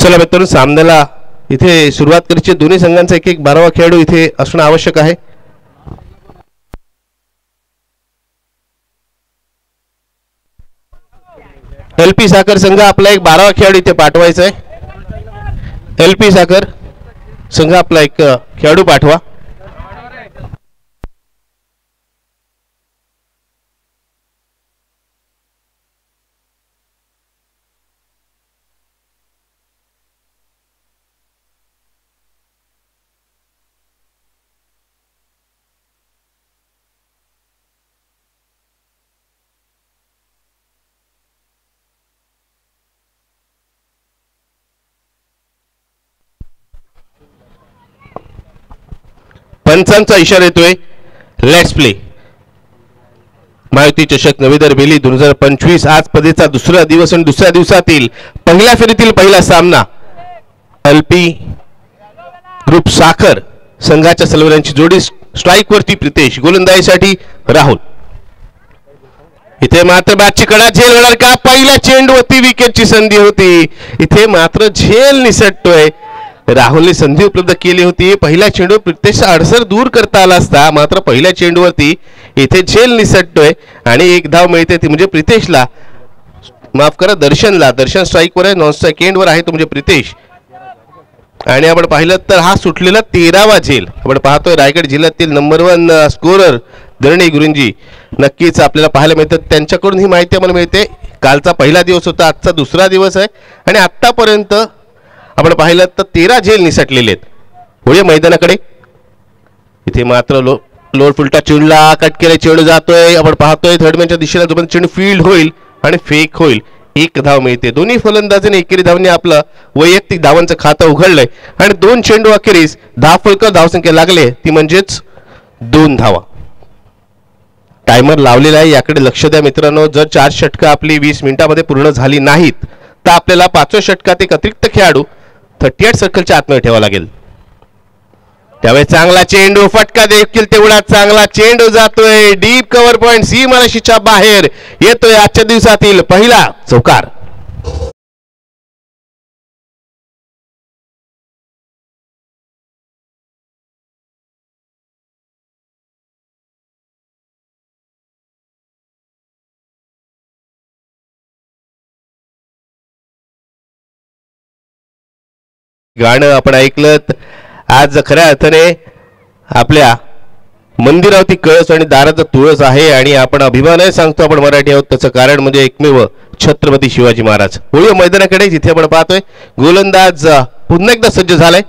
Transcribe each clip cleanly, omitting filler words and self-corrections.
चला मित्रांनो, सामन्याला इथे सुरुवात करायची. दोन्ही संघांचा एक एक 12वा खेळाडू इथे असणं आवश्यक आहे. एलपी साखर संघ आपला एक 12वा खेळाडू इथे पाठवायचा आहे. एलपी साखर संघ आपला एक खेळाडू पाठवा. पंचांचा इशारा येतोय. Let's play. मारुती चषक नवी दरबेली 2025 आज स्पर्धेचा दुसरा दिवस आणि दुसऱ्या दिवसातील पहिल्या फेरीतील पहिला सामना एलपी ग्रुप साखर संघाच्या सलवरांची जोडी. स्ट्राईक वरती प्रितेश, गोलंदाजीसाठी राहुल. इथे मात्र बॅटची कडा झेल होणार का? पहिल्या चेंडूवरती विकेटची संधी होती. इथे मात्र झेल निसटतोय. राहुलने संधी उपलब्ध केली होती. पहिल्या चेंडूवर प्रितेश अडसर दूर करता आला असता, मात्र पहिल्या चेंडूवरती इथे झेल निसटतोय आणि एक धाव मिळते. ती म्हणजे प्रितेशला, माफ करा दर्शनला. दर्शन स्ट्राईकवर आहे, नॉन स्ट्राईक एंडवर आहे तो म्हणजे प्रितेश. आणि आपण पाहिलं तर हा सुटलेला 13वा झेल. आपण पाहतोय रायगड जिल्ह्यातील नंबर 1 स्कोरर धरणे गुरुंजी नक्कीच आपल्याला पाहायला मिळतात. त्यांच्याकडून ही माहिती आम्हाला मिळते. कालचा पहिला दिवस होता, आजचा दुसरा दिवस आहे आणि आतापर्यंत आपण पाहिलं तर 13 झेल निसटलेले आहेत. होय मैदानाकडे. इथे मात्र लोड फुलटा चेंडूला कट केला, चेंडू जातोय. आपण पाहतोय थर्डमॅनच्या दिशेला जोपर्यंत चेंडू फील्ड होईल आणि फेक होईल एक धाव मिळते. दोन्ही फलंदाजांनी एकेरी धावने आपलं वैयक्तिक धावांचं खातं उघडलंय आणि 2 चेंडू अखेरीस 10 फलक धावसंख्या लागले, ती म्हणजेच 2 धावा. टायमर लावलेला आहे, याकडे लक्ष द्या मित्रांनो. जर 4 षटकं आपली 20 मिनिटांमध्ये पूर्ण झाली नाहीत तर आपल्याला 5व्या षटकात एक अतिरिक्त खेळाडू 38 सर्कलच्या आतमध्ये ठेवावा लागेल. त्यावेळेस चांगला चेंडू, फटका देखील तेवढा चांगला. चेंडू जातोय डीप कव्हर पॉइंट सीमारेषेच्या बाहेर येतोय. आजच्या दिवसातील पहिला चौकार. गाणं आपण ऐकलं. आज खऱ्या अर्थाने आपल्या मंदिरावरती कळस आणि दाराचा तुळस आहे आणि आपण अभिमानाने सांगतो आपण मराठी आहोत. त्याचं कारण म्हणजे एकमेव छत्रपती शिवाजी महाराज. होळी मैदानाकडे जिथे आपण पाहतोय गोलंदाज पुन्हा एकदा सज्ज झालाय.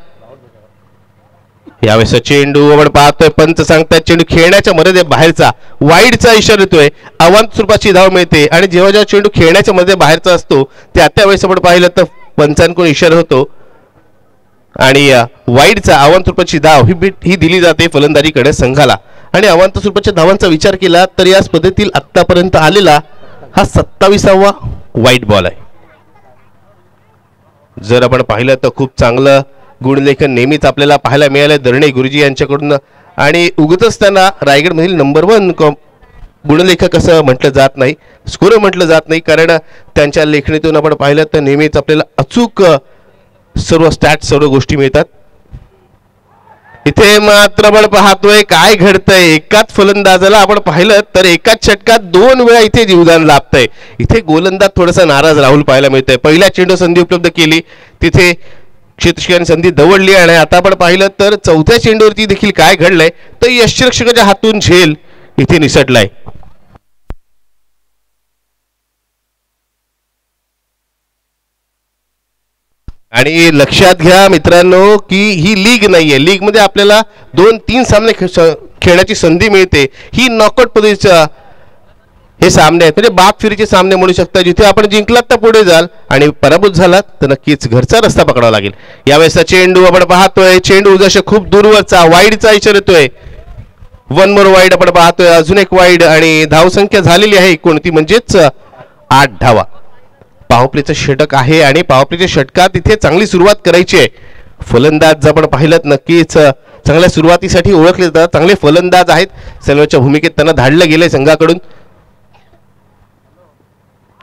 यावेळेस चेंडू आपण पाहतोय, पंच सांगताय चेंडू खेळण्याच्या मर्यादे बाहेरचा. वाईडचा इशारा येतोय. अवांत स्वरूपाची धाव मिळते आणि जेव्हा जेव्हा चेंडू खेळण्याच्या मर्यादे बाहेरचा असतो त्यावेळेस आपण पाहिलं तर पंचांकडून इशारा होतो आणि वाईडचा अवांत स्वरूपाची धाव ही दिली जाते फलंदाजीकडे संघाला. आणि अवांत स्वरूपाच्या धावांचा विचार केला तर या स्पर्धेतील आतापर्यंत आलेला हा 27वा वाईट बॉल आहे. जर आपण पाहिलं तर खूप चांगलं गुणलेखन नेहमीच आपल्याला पाहायला मिळालं दरणे गुरुजी यांच्याकडून. आणि उगतच त्यांना रायगडमधील नंबर 1 गुणलेखक असं म्हटलं जात नाही, स्कोर म्हटलं जात नाही, कारण त्यांच्या लेखणीतून आपण पाहिलं तर नेहमीच आपल्याला अचूक सर्व स्टॅट सर्व गोष्टी मिळतात. इथे मात्र आपण पाहतोय काय घडतंय. एकाच फलंदाजाला आपण पाहिलं तर एकाच षटकात 2 वेळा इथे जीवदान लाभतंय. इथे गोलंदाज थोडासा नाराज राहुल पाहायला मिळतोय. पहिल्या चेंडू संधी उपलब्ध केली, तिथे क्षेत्ररक्षकाने संधी दवडली आणि आता आपण पाहिलं तर 4थ्या चेंडूवरती देखील काय घडलंय तर यष्टिरक्षकाच्या हातून झेल इथे निसटलाय. आणि लक्षात घ्या मित्रांनो की ही लीग नाहीये. लीग मध्ये आपल्याला 2-3 सामने खेळण्याची संधी मिळते. ही नॉकआउट पद्धतीचा हे सामने आहेत, म्हणजे बाप फिरीचे सामने म्हणू शकता. जिथे आपण जिंकलात तर पुढे जाल आणि पराभूत झालात तर नक्कीच घरचा रस्ता पकडावा लागेल. यावेळेसचा चेंडू आपण पाहतोय, चेंडू जसे खूप दूरवरचा. वाईडचा इशारा येतोय. 1 मोर वाईड आपण पाहतोय, अजून एक वाईड आणि धावसंख्या झालेली आहे कोणती म्हणजेच 8 धावा. पॉवरप्लेचं षटक आहे आणि पॉवरप्लेच्या षटकात इथे चांगली सुरुवात करायची आहे. फलंदाज आपण पाहिलं नक्कीच चांगल्या सुरुवातीसाठी ओळखले जातात. चांगले फलंदाज आहेत. सलवाच्या भूमिकेत त्यांना धाडलं गेलंय संघाकडून.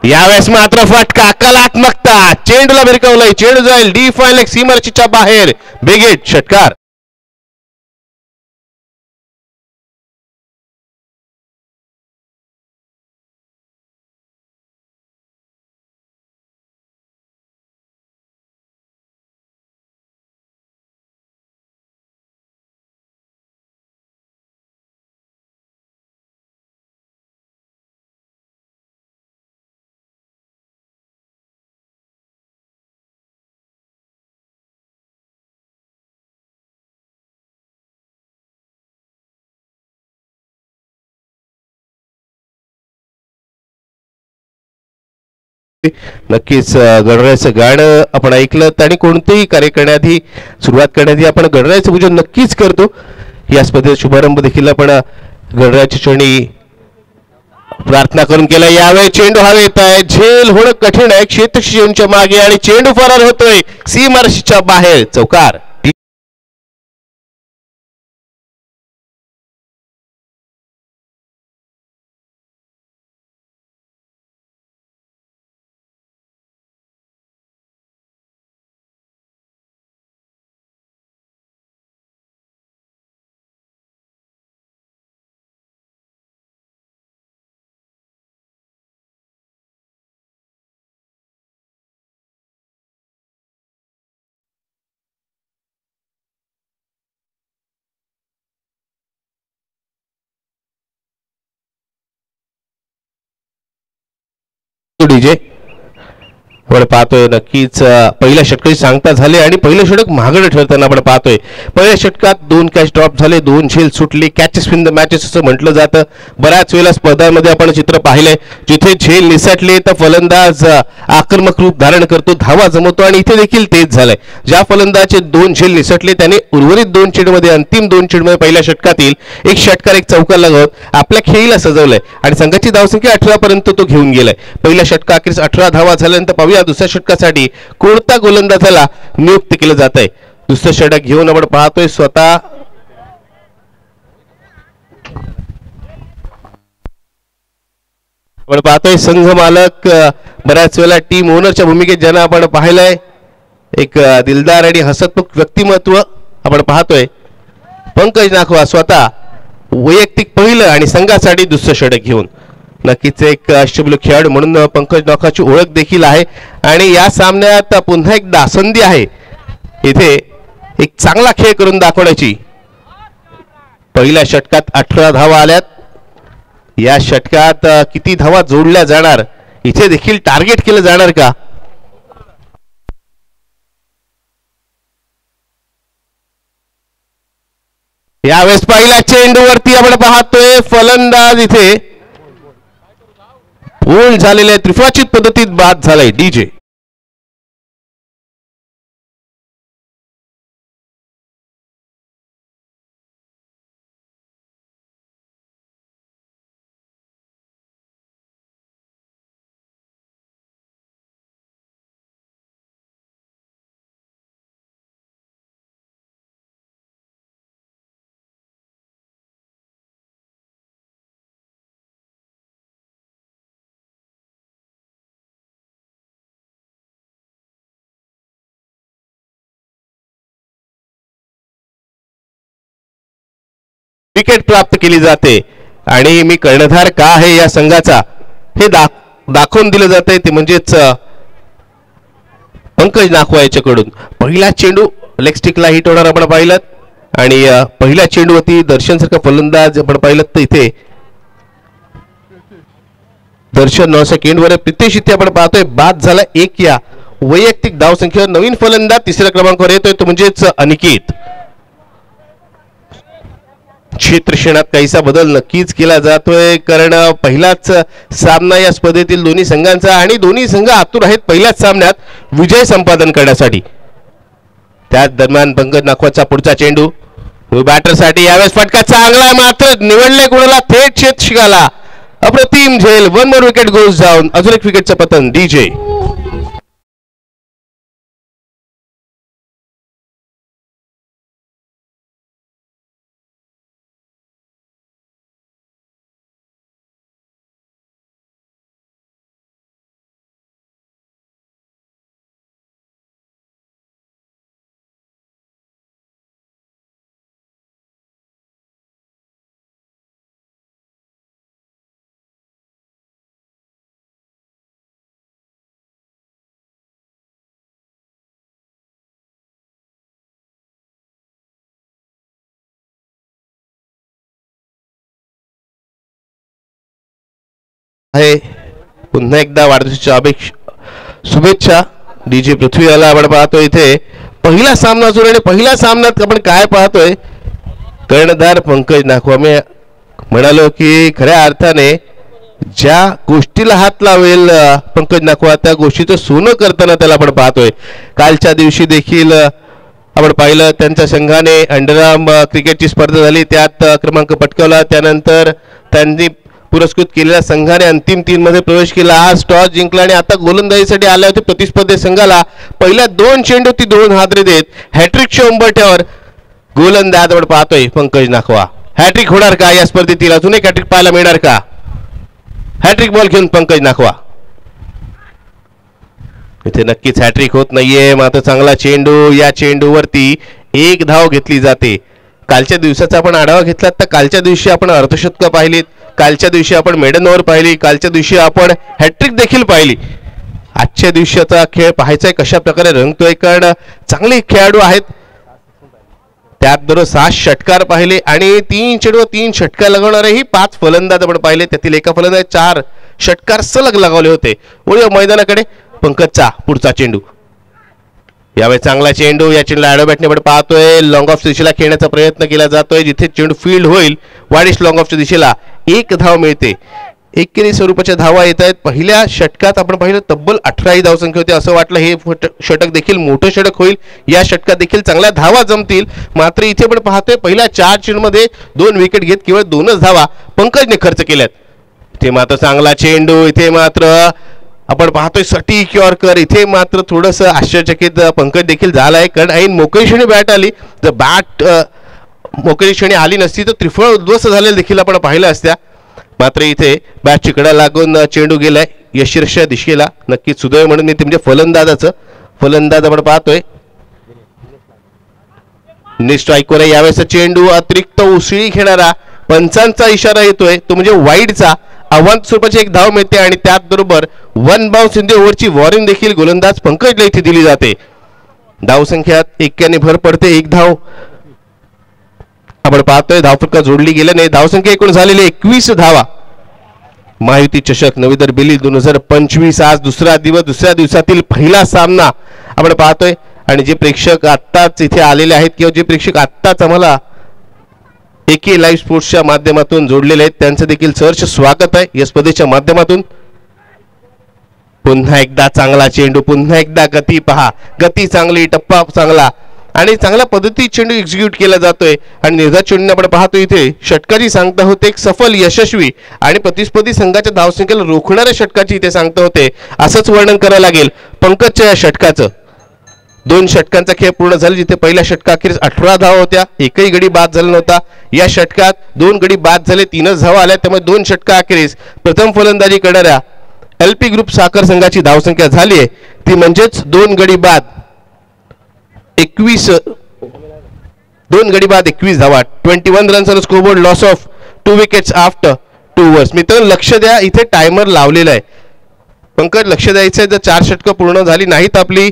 यावेळेस मात्र फटका, कलात्मकता, चेंडूला भिरकवलंय, चेंडू जाईल डी फाईल सीमारेषेच्या बाहेर, बेगेट षटकार. नक्कीच गणरायाचं गाणं आपण ऐकलं आणि कोणतेही कार्य करण्याआधी सुरुवात करण्याआधी आपण गणरायाचं पूजन नक्कीच करतो. या स्पर्धेचा शुभारंभ देखील आपण गणरायाच्या चरणी प्रार्थना करून केला. यावेळी चेंडू हवे येत आहे, झेल होणं कठीण आहे क्षेत्ररक्षकांच्या मागे आणि चेंडू फरार होतोय सीमारेषेच्या बाहेर, चौकार. डीजे आपण पाहतोय नक्कीच पहिल्या षटकाची सांगता झाले आणि पहिलं षटक महागडं ठरताना आपण पाहतोय. पहिल्या षटकात 2 कॅच ड्रॉप झाले, 2 झेल सुटले, कॅचेस विन द मॅचेस असं म्हटलं जातं. बऱ्याच वेळेला स्पर्धांमध्ये आपण चित्र पाहिलंय जिथे झेल निसटले तर फलंदाज आक्रमक रूप धारण करतो, धावा जमवतो आणि इथे देखील तेच झालंय. ज्या फलंदाजचे 2 झेल निसटले त्याने उर्वरित 2 चेंडूमध्ये अंतिम 2 चेंडूमध्ये पहिल्या षटकातील एक षटकार एक चौकार लगावत आपल्या खेळीला सजवलंय आणि संघाची धावसंख्या 18 पर्यंत तो घेऊन गेलाय. पहिल्या षटकाखेरीस 18 धावा झाल्यानंतर पाहूया दुसऱ्या षटकासाठी कोणत्या गोलंदाजाला नियुक्त केलं जात आहे. दुसरं षटक घेऊन आपण पाहतोय स्वतः आपण पाहतोय संघ मालक बऱ्याच वेळेला टीम ओनरच्या भूमिकेत ज्यांना आपण पाहिलंय, एक दिलदार आणि हसतमुख व्यक्तिमत्व आपण पाहतोय. पंकज नाखवा स्वतः वैयक्तिक पहिलं आणि संघासाठी दुसरं षटक घेऊन. नक्कीच एक अष्टपैलू खेळाडू म्हणून पंकज नाखाची ओळख देखील आहे आणि या सामन्यात पुन्हा एकदा संधी आहे इथे एक चांगला खेळ करून दाखवण्याची. पहिल्या षटकात 18 धावा आल्यात, या षटकात किती धावा जोडल्या जाणार, इथे देखील टार्गेट केलं जाणार का. यावेळेस पहिल्या चेंडूवरती आपण पाहतोय फलंदाज इथे बोल्ड झालेले त्रिफळाचीत पद्धतीत बाद झालाय डीजे. विकेट प्राप्त केली जाते आणि मी कर्णधार का आहे या संघाचा हे दाखवून दिलं जाते ते म्हणजेच पंकज नाखवा याच्याकडून. पहिला चेंडू लेग स्टिकला हिट होणार आपण पाहिलं आणि पहिल्या चेंडूवरती दर्शन सारखा फलंदाज आपण पाहिलं तर इथे दर्शन 9 सेकंडवर प्रितेश इथे आपण पाहतोय बाद झाला. एक या वैयक्तिक धावसंख्येवर नवीन फलंदाज तिसऱ्या क्रमांकावर येतोय तो म्हणजेच अनिकेत. क्षेत्रक्षणात काहीसा बदल नक्कीच केला जातोय कारण पहिलाच सामना या स्पर्धेतील दोन्ही संघांचा आणि दोन्ही संघ आतुर आहेत पहिल्याच सामन्यात विजय संपादन करण्यासाठी. त्याच दरम्यान पंकज नाखवाचा पुढचा चेंडू बॅटरसाठी यावेळेस फटका चांगला मात्र निवडले कुणाला थेट क्षेत्ररक्षकाला. अप्रतिम झेल, 1 मोर विकेट गोज डाऊन, अजून एक विकेटचं पतन डीजे. आहे. पुन्हा एकदा वाढदिवसाच्या शुभेच्छा डीजे पृथ्वीला आपण पाहतोय इथे पहिला सामना सुरू आणि पहिल्या सामन्यात आपण काय पाहतोय कर्णधार पंकज नाखवा. मी म्हणालो की खऱ्या अर्थाने ज्या गोष्टीला हात लावेल पंकज नाखवा त्या गोष्टीचं सोनं करताना त्याला आपण पाहतोय. कालच्या दिवशी देखील आपण पाहिलं त्यांच्या संघाने अंडरआर्म क्रिकेटची स्पर्धा झाली त्यात क्रमांक पटकावला. त्यानंतर त्यांनी पुरस्कृत केलेल्या संघाने अंतिम 3 मध्ये प्रवेश केला. आज टॉस जिंकला आणि आता गोलंदाजीसाठी आले होते प्रतिस्पर्धी संघाला पहिल्या 2 चेंडू ती 2 हादरे देत हॅट्रिकच्या उंबरठ्यावर गोलंदाज आपण पाहतोय पंकज नाखवा. हॅट्रिक होणार का या स्पर्धेतील? अजून एक हॅट्रिक पाहायला मिळणार का? हॅट्रिक बॉल घेऊन पंकज नाखवा. इथे नक्कीच हॅट्रिक होत नाहीये. मात्र चांगला चेंडू. या चेंडूवरती 1 धाव घेतली जाते. कालच्या दिवसाचा आपण आढावा घेतला तर कालच्या दिवशी आपण अर्धशतकं पाहिलीत. कालच्या दिवशी आपण मेडन ओव्हर पाहिली. कालच्या दिवशी आपण हॅट्रिक देखील पाहिली. आजच्या दिवसाचा खेळ पाहायचा कशा प्रकारे रंगतोय कारण चांगले खेळाडू आहेत. त्याचबरोबर 6 षटकार पाहिले आणि 3 चेंडू 3 षटकार लगवणारेही 5 फलंदाज आपण पाहिले. त्यातील एका फलंदाज 4 षटकार सलग लगावले होते. वळूया मैदानाकडे. पंकजचा पुढचा चेंडू. यावेळी चांगला चेंडू. या चेंडूला ॲडो बॅटने आपण पाहतोय लॉंग ऑफच्या दिशेला खेळण्याचा प्रयत्न केला जातोय. जिथे चेंडू फील्ड होईल वाढीस लॉंग ऑफच्या दिशेला 1 धाव मिळते. एकेरी स्वरूपाच्या धावा येत आहेत. पहिल्या षटकात आपण पाहिलं तब्बल 18 धावसंख्या होती. असं वाटलं हे षटक देखील मोठं षटक होईल. या षटकात देखील चांगल्या धावा जमतील. मात्र इथे पण पाहतोय पहिल्या 4 चेंडूमध्ये 2 विकेट घेत केवळ 2च धावा पंकजने खर्च केल्यात. इथे मात्र चांगला चेंडू. इथे मात्र आपण पाहतोय सटीक यॉर्कर. इथे मात्र थोडंसं आश्चर्यचकित पंकज देखील झालाय कारण ऐन मोकळी क्षणी बॅट आली. जर बॅट मोकळी क्षणी आली नसती तर त्रिफळ उद्ध्वस्त झालेलं देखील आपण पाहिलं असत्या. मात्र इथे बॅटची कडा लागून चेंडू गेलाय यशस्वीच्या दिशेला. नक्कीच सुदैव म्हणून मी म्हणजे फलंदाज आपण पाहतोय स्ट्राईकवर. यावेळेस चेंडू अतिरिक्त उसळी घेणारा पंचांचा इशारा येतोय तो म्हणजे वाईडचा. आव्हान स्वरूपाची 1 धाव मिळते आणि त्याचबरोबर 1 बाउन्स इन द ओव्हरची वॉर्निंग देखील गोलंदाज पंकजला इथे दिली जाते. धावसंख्यात 1 भर पडते. 1 धाव आपण पाहतोय. धावफटका जोडली गेल्या नाही. धावसंख्या एकूण झालेली 21 धावा. महायुती चषक नवी दिल्ली 2025 आज दुसरा दिवस. दुसऱ्या दिवसातील पहिला सामना आपण पाहतोय आणि जे प्रेक्षक आत्ताच इथे आलेले आहेत किंवा जे प्रेक्षक आत्ताच आम्हाला एके लाईव्ह स्पोर्ट्सच्या माध्यमातून जोडलेले आहेत त्यांचं देखील सहर्ष स्वागत आहे या स्पर्धेच्या माध्यमातून. पुन्हा एकदा चांगला चेंडू. पुन्हा एकदा गती पहा. गती चांगली. टप्पा चांगला आणि चांगल्या पद्धती चेंडू एक्झिक्यूट केला जातोय आणि निर्धार चेंडूने आपण पाहतो इथे षटकाची सांगता होते. एक सफल यशस्वी आणि प्रतिस्पर्धी संघाच्या धावसंख्येला रोखणाऱ्या षटकाची इथे सांगता होते. असंच वर्णन करायला लागेल पंकजच्या या षटकाचं. 2 षटकांचा खेळ पूर्ण झाला जिथे पहिल्या षटकाखेरीस 18 धावा होत्या. एकही गडी बाद झाला नव्हता. या षटकात 2 गडी बाद झाले. 3च धावा आल्या. त्यामुळे 2 षटकाखेरीस प्रथम फलंदाजी करणाऱ्या LP ग्रुप साखर संघाची धावसंख्या झाली आहे ती म्हणजेच 2 गडी बाद 21 धावा. 21 runs on scoreboard. Loss of 2 wickets after 2 overs. मित्रांनो लक्ष द्या इथे टायमर लावलेला आहे. पंकज लक्ष द्यायचं आहे. जर 4 षटकं पूर्ण झाली नाहीत आपली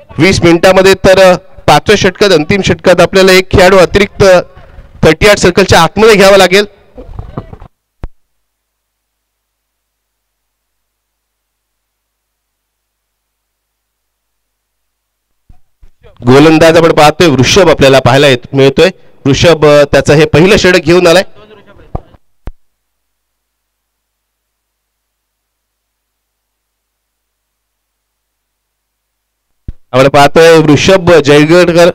20 मिनिटांमध्ये तर 5व्या षटकात अंतिम षटकात आपल्याला एक खेळाडू अतिरिक्त 38 सर्कलच्या आतमध्ये घ्यावा लागेल. गोलंदाज आपण पाहतोय वृषभ आपल्याला पाहायला मिळतोय. वृषभ त्याचं हे पहिलं षटक घेऊन आलाय. आपण पाहतोय वृषभ जयगडकर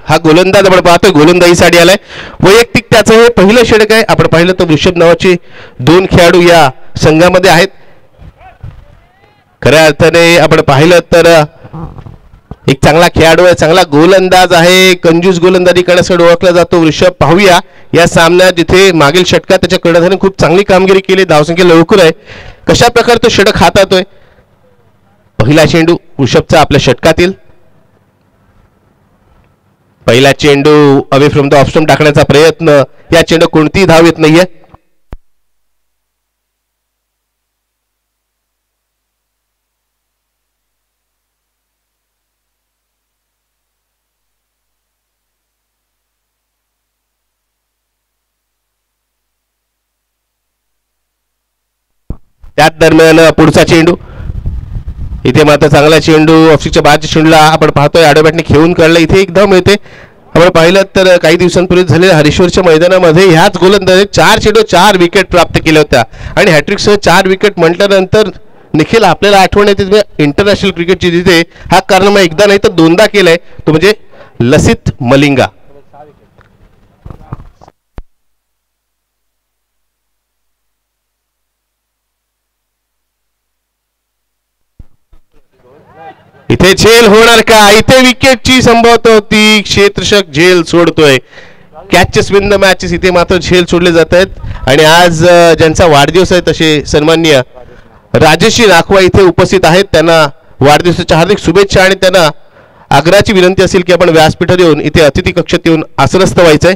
हा गोलंदाज आपण पाहतोय गोलंदाजीसाठी आलाय. वैयक्तिक त्याचं हे पहिलं षटक आहे. आपण पाहिलं तर वृषभ नावाचे 2 खेळाडू या संघामध्ये आहेत. खऱ्या अर्थाने आपण पाहिलं तर एक चांगला खेळाडू आहे. चांगला गोलंदाज आहे. कंजूस गोलंदाजी करण्यासाठी ओळखला जातो वृषभ. पाहूया या सामन्यात जिथे मागील षटकात त्याच्या कर्णधाराने खूप चांगली कामगिरी केली. धावसंख्या लवकर आहे. कशा प्रकारे तो षटक हाताळतोय. पहिला चेंडू वृषभचा आपल्या षटकातील. पहिला चेंडू away from the off stump टाकण्याचा प्रयत्न. या चेंडू कोणतीही धाव येत नाहीये. त्याच दरम्यान पुढचा चेंडू, इथे मात्र चांगला चेंडू ऑफिसच्या बाहेरच्या चेंडूला आपण पाहतोय आडोबॅटने खेळून काढला. इथे एक धाव मिळते. आपण पाहिलं तर काही दिवसांपूर्वी झालेल्या हरीश्वरच्या मैदानामध्ये ह्याच गोलंदाजाने 4 चेंडू 4 विकेट प्राप्त केल्या होत्या आणि हॅट्रिकसह 4 विकेट म्हटल्यानंतर निखिल आपल्याला आठवण येते इंटरनॅशनल क्रिकेटची, जिथे हा कारनामा एकदा नाही तर दोनदा केलाय, तो म्हणजे लसित मलिंगा. इथे झेल होणार का? इथे विकेटची संभाव्यता होती. क्षेत्ररक्षक झेल सोडतोय. कॅचेस विन द मॅचेस, इथे मात्र झेल सोडले जात आहेत. आणि आज ज्यांचा वाढदिवस आहे तसे सन्माननीय राजेशी नाखवा इथे उपस्थित आहेत. त्यांना वाढदिवसाच्या हार्दिक शुभेच्छा आणि त्यांना आग्रहाची विनंती असेल की आपण व्यासपीठावर येऊन इथे अतिथी कक्षात येऊन आसनस्थ व्हायचंय.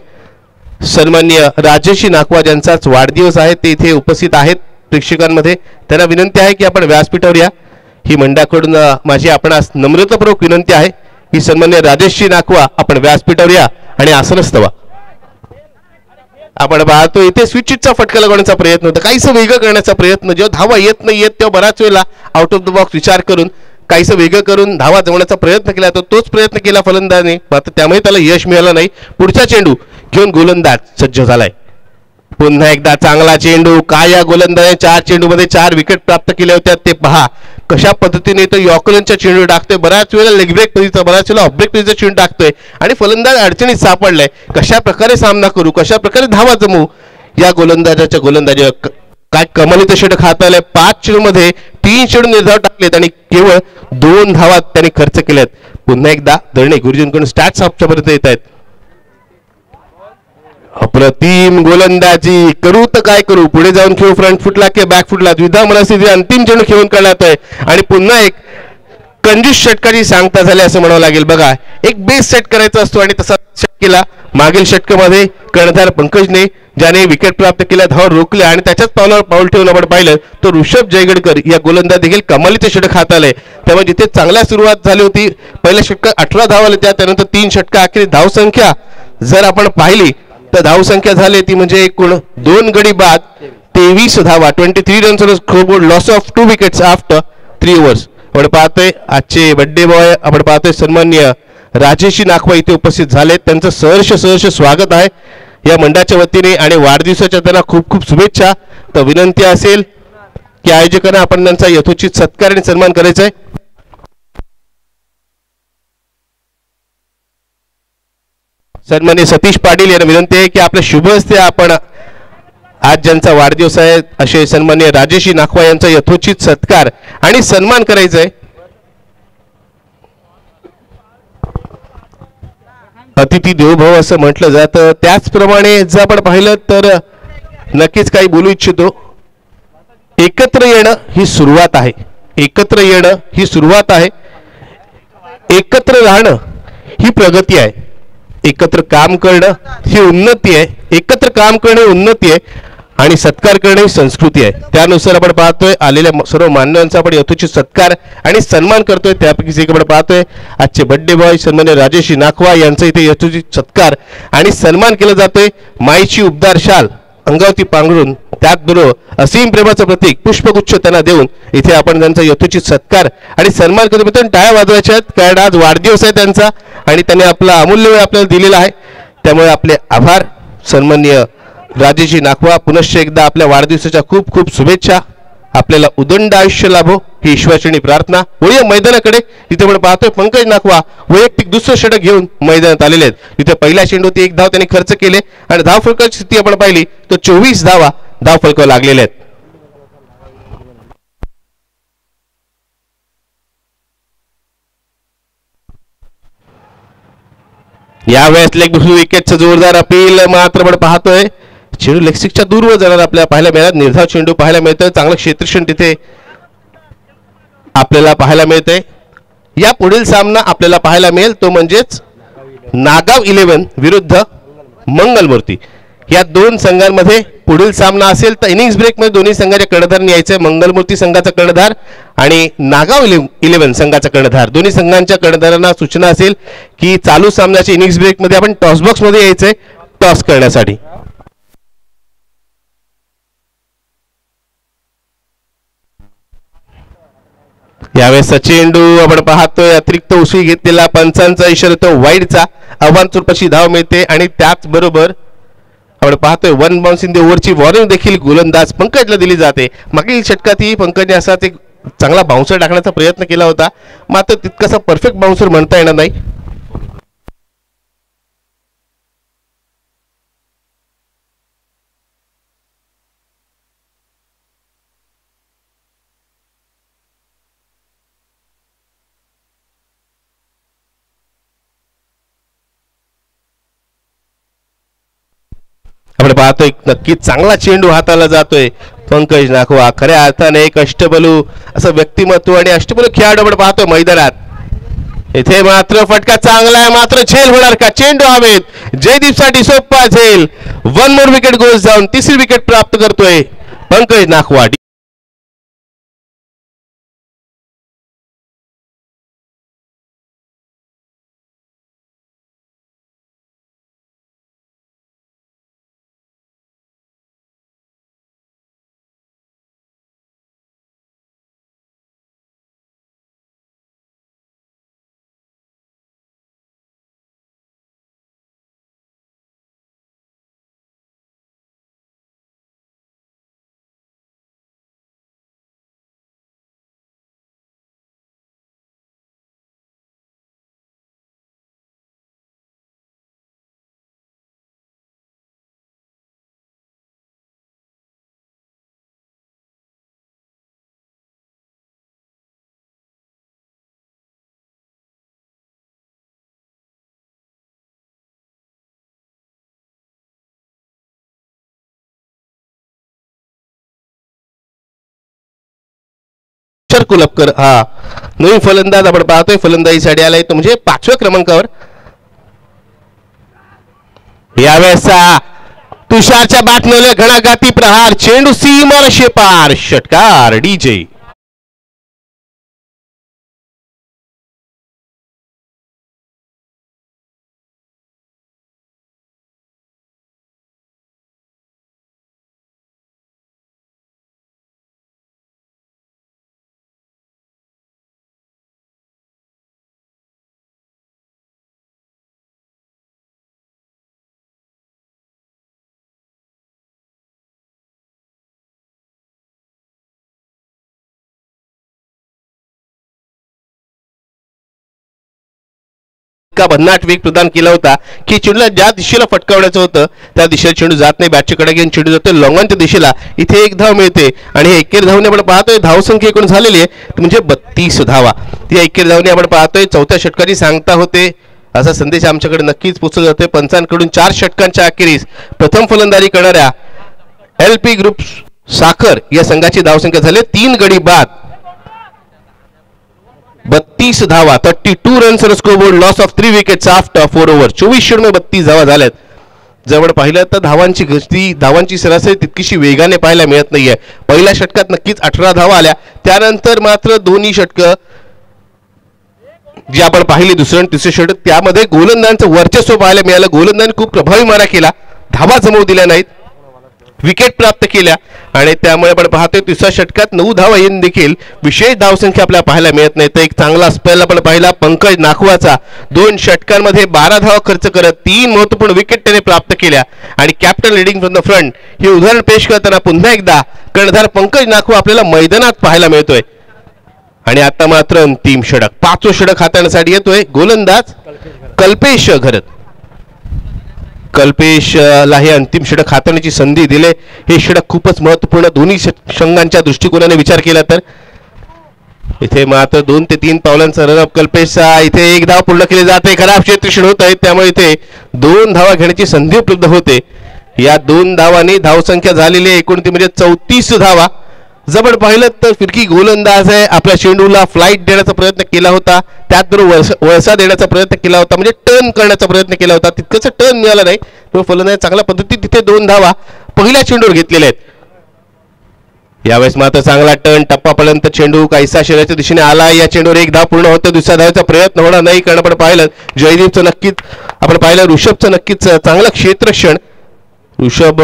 सन्माननीय राजेशी नाखवा ज्यांचाच वाढदिवस आहे ते इथे उपस्थित आहेत प्रेक्षकांमध्ये. त्यांना विनंती आहे की आपण व्यासपीठावर या. ही मंडळाकडून माझी आपणास नम्रतापूर्वक विनंती आहे की सन्माननीय राजेशजी नाखवा आपण व्यासपीठावर या आणि आसनस्थ व्हा. आपण पाहतो इथे स्विचचा फटका लगवण्याचा प्रयत्न होता, काहीसं वेगळं करण्याचा प्रयत्न. जेव्हा धावा येत नाही येत तेव्हा बराच वेळेला आउट ऑफ द बॉक्स विचार करून काहीसं वेगळं करून धावा जमवण्याचा प्रयत्न केला. तोच प्रयत्न केला फलंदाजाने, मात्र त्यामुळे त्याला यश मिळालं नाही. पुढचा चेंडू घेऊन गोलंदाज सज्ज झालाय. पुन्हा एकदा चांगला चेंडू. काय या गोलंदाजाने 4 चेंडूमध्ये 4 विकेट प्राप्त केल्या होत्या ते पहा. कशा पद्धतीने तो यॉर्करचा चेंडू टाकतोय, बऱ्याच वेळेला लेग ब्रेक पद्धतीचा, बऱ्याच वेळेला ऑफ ब्रेक पद्धतीचा चेंडू टाकतोय आणि फलंदाज अडचणीत सापडलाय. कशा प्रकारे सामना करू, कशा प्रकारे धावा जमवू या गोलंदाजाच्या गोलंदाजी. काय कमालीचं षटक हाताळलंय. 5 चेंडूमध्ये 3 चेंडू निर्धाव टाकलेत आणि केवळ 2 धावा त्यांनी खर्च केल्यात. पुन्हा एकदा दळणे गुरुजींकडून स्टॅट्स पर्यंत येत आहेत. अप्रतिम गोलंदाजी. करू तर काय करू, पुढे जाऊन खेळू फ्रंट फुटला की बॅक फुटला, द्विधा मनस्थिती. अंतिम चेंडू खेळून काढला जातोय आणि पुन्हा एक कंजूस षटकाची सांगता झाली असं म्हणावं लागेल. बघा, एक बेस सेट करायचा असतो आणि तसा सेट केला. मागील षटकामध्ये कर्णधार पंकजने ज्याने विकेट प्राप्त केल्या, धावा रोखल्या आणि त्याच्याच पावलावर पाऊल ठेवून आपण पाहिलं तो ऋषभ जयगडकर या गोलंदाज देखील कमालीचे षटक हाताळले. त्यामुळे जिथे चांगल्या सुरुवात झाली होती, पहिल्या षटकात 18 धावा आल्या, त्यानंतर 3 षटका अखेर धावसंख्या जर आपण पाहिली तर धावसंख्या झाली ती म्हणजे एकूण 2 गडी बाद 23 धावा, 23 runs scoreboard, loss of 2 wickets after 3 overs. आपण पाहतोय आजचे बड्डे बॉय, आपण पाहतोय सन्माननीय राजेशी नाखवा इथे उपस्थित झाले. त्यांचं सहर्ष स्वागत आहे या मंडळाच्या वतीने आणि वाढदिवसाच्या त्यांना खूप खूप शुभेच्छा. तर विनंती असेल की आयोजकांना आपण त्यांचा यथोचित सत्कार आणि सन्मान करायचा आहे. सन्माननीय सतीश पाटील यांना विनंती आहे की आपल्या शुभ हस्ते आपण आज ज्यांचा वाढदिवस आहे असे सन्माननीय राजेशी नाखवा यांचा यथोचित सत्कार आणि सन्मान करायचा आहे. अतिथी देवभाव असं म्हटलं जातं, त्याचप्रमाणे जर आपण पाहिलं तर नक्कीच काही बोलू इच्छितो. एकत्र येणं ही सुरुवात आहे, एकत्र येणं ही सुरुवात आहे, एकत्र राहणं ही प्रगती आहे, एकत्र काम करणं ही उन्नती आहे, एकत्र काम करणं ही उन्नती आहे आणि सत्कार करणे ही संस्कृती आहे. त्यानुसार आपण पाहतोय आलेल्या सर्व मान्यवरांचा आपण यथोचित सत्कार आणि सन्मान करतोय. त्यापैकी एक आपण पाहतोय आजचे बड्डे बॉय सन्माननीय राजेशी नाखवा यांचा इथे यथोचित सत्कार आणि सन्मान केला जातोय. माईची उबदार शाल अंगावती पांघरून त्याचबरोबर असीम प्रेमाचं प्रतीक पुष्पगुच्छ त्यांना देऊन इथे आपण त्यांचा यथोचित सत्कार आणि सन्मान करतो. मित्रांनो, टाळ्या वाजवायच्या आहेत कारण आज वाढदिवस आहे त्यांचा आणि त्यांनी आपला अमूल्य वेळ आपल्याला दिलेला आहे. त्यामुळे आपले आभार. सन्माननीय राजेशी नाखवा, पुनश्च एकदा आपल्या वाढदिवसाच्या खूप खूप शुभेच्छा. आपल्याला उदंड आयुष्य लाभो ही ईश्वराचरणी प्रार्थना. वळूया मैदानाकडे. तिथे आपण पाहतोय पंकज नाखवा वैयक्तिक दुसरं षटक घेऊन मैदानात आलेले आहेत. तिथे पहिल्या चेंडूवरती 1 धाव त्यांनी खर्च केले आणि धाव फलकाची स्थिती आपण पाहिली तर 24 धावा धाव फलकावर लागलेले आहेत. यावेळेस लेग विकेटचं जोरदार अपील, मात्र आपण पाहतोय चेंडू लेगसिकच्या दूरवर जाणार आपल्याला पाहायला मिळाला. निर्धाव चेंडू पाहायला मिळतोय. चांगलं क्षेत्ररक्षण तिथे आपल्याला पाहायला मिळतंय. या पुढील सामना आपल्याला पाहायला मिळेल तो म्हणजेच नागाव 11 विरुद्ध मंगलमूर्ती. या 2 संघांमध्ये पुढील सामना असेल तर इनिंग्स ब्रेक मध्ये दोन्ही संघाच्या कर्णधारांनी यायचंय. मंगलमूर्ती संघाचा कर्णधार आणि नागाव 11 संघाचा कर्णधार. दोन्ही संघांच्या कर्णधारांना सूचना असेल की चालू सामन्याच्या इनिंग्स ब्रेक मध्ये आपण टॉस बॉक्स मध्ये यायचंय टॉस करण्यासाठी. यावेळेस चेंडू आपण पाहतोय अतिरिक्त उसळी घेतलेला पंचांचा इशारा तो वाईडचा आव्हान चुरपशी धाव मिळते आणि त्याचबरोबर आपण पाहतोय वन बाउन्स इन द ओव्हरची वॉर्निंग देखील गोलंदाज पंकजला दिली जाते. मागील षटकातही पंकजने असाच एक चांगला बाउन्सर टाकण्याचा प्रयत्न केला होता, मात्र तितकासा परफेक्ट बाउन्सर म्हणता येणार नाही. आपण पाहतोय नक्कीच चांगला चेंडू हाताला जातोय. पंकज नाखवा खऱ्या अर्थाने एक अष्टबलू असं व्यक्तिमत्व आणि अष्टबलू खेळाडू आपण पाहतोय मैदानात. इथे मात्र फटका चांगला आहे, मात्र झेल होणार का? चेंडू हवेत. जयदीप साठी सोप्पा झेल. One more wicket goals down. तिसरी विकेट प्राप्त करतोय पंकज नाखवा. कुलपकर हा नवीन फलंदाज आपण पाहतोय फलंदाजीसाठी आलाय तो म्हणजे 5व्या क्रमांकावर. यावेळेस तुषारच्या बॅटने घणाघाती प्रहार. चेंडू सीमार शेपार. षटकार डीजे. का भन्नाट वेग प्रदान केला होता की चेंडूला ज्या दिशेला फटकावण्याचं होतं त्या दिशेला चेंडू जात नाही. बॅटच्या कडे घेऊन चेंडू जातो लॉंगॉनच्या दिशेला. इथे एक धाव मिळते आणि हे एकेर धावने आपण पाहतोय धावसंख्या एकूण झालेली आहे म्हणजे 32 धावा. या एकेर धावने आपण पाहतोय चौथ्या षटकाची सांगता होते असा संदेश आमच्याकडे नक्कीच पोहोचला जातोय. पंचांकडून 4 षटकांच्या अखेरीस प्रथम फलंदाजी करणाऱ्या LP ग्रुप साखर या संघाची धावसंख्या झाली 3 गडी बाद 32 धावा. 32 runs on scoreboard. Loss of 3 wickets after 4 over. 24 षटकांमध्ये 32 धावा झाल्यात. जवळ पाहिलं तर धावांची गती धावांची सरासरी तितकीशी वेगाने पाहायला मिळत नाहीये. पहिल्या षटकात नक्कीच 18 धावा आल्या. त्यानंतर मात्र दोन्ही षटकं जी आपण पाहिली दुसरं आणि तिसरं षटक त्यामध्ये गोलंदाजांचं वर्चस्व पाहायला मिळालं. गोलंदाजांनी खूप प्रभावी मारा केला. धावा जमवू दिल्या नाहीत. विकेट प्राप्त केल्या आणि त्यामुळे आपण पाहतोय तिसऱ्या षटकात 9 धावा येऊन देखील विशेष धावसंख्या आपल्याला पाहायला मिळत नाही. तर एक चांगला स्पेल आपण पाहिला पंकज नाखवाचा. 2 षटकांमध्ये 12 धावा खर्च करत 3 महत्त्वपूर्ण विकेट त्याने प्राप्त केल्या आणि captain leading from the front हे उदाहरण पेश करताना पुन्हा एकदा कर्णधार पंकज नाखवा आपल्याला मैदानात पाहायला मिळतोय. आणि आता मात्र अंतिम षटक 5वं षटक हाताळण्यासाठी येतोय गोलंदाज कल्पेश घरत. कल्पेशला हे अंतिम षटक हाताळण्याची संधी दिले. हे षटक खूपच महत्त्वपूर्ण दोन्ही संघांच्या दृष्टिकोनाने विचार केला तर. इथे मात्र 2 ते 3 पावलांचा रनअप कल्पेशचा. इथे 1 धाव पूर्ण केली जाते. खराब क्षेत्ररक्षण होत आहे त्यामुळे इथे 2 धावा घेण्याची संधी उपलब्ध होते. या 2 धावांनी धावसंख्या झालेली आहे एकूण ती म्हणजे 34 धावा. जवळ पाहिलं तर फिरकी गोलंदाज आहे. आपल्या चेंडूला फ्लाईट देण्याचा प्रयत्न केला होता. त्याचबरोबर वळसा देण्याचा प्रयत्न केला होता म्हणजे टर्न करण्याचा प्रयत्न केला होता. तितकंच टर्न मिळाला नाही. तो फलंदाज चांगल्या पद्धतीत तिथे 2 धावा पहिल्या चेंडूवर घेतलेल्या आहेत. यावेळेस मात्र चांगला टर्न टप्पापर्यंत चेंडू काहीसा शरीराच्या दिशेने आला. या चेंडूवर 1 धाव पूर्ण होतं. दुसऱ्या धावेचा प्रयत्न होणार नाही कारण आपण पाहिलं जयदीपचं नक्कीच आपण पाहिलं ऋषभचं नक्कीच चांगलं क्षेत्ररक्षण. ऋषभ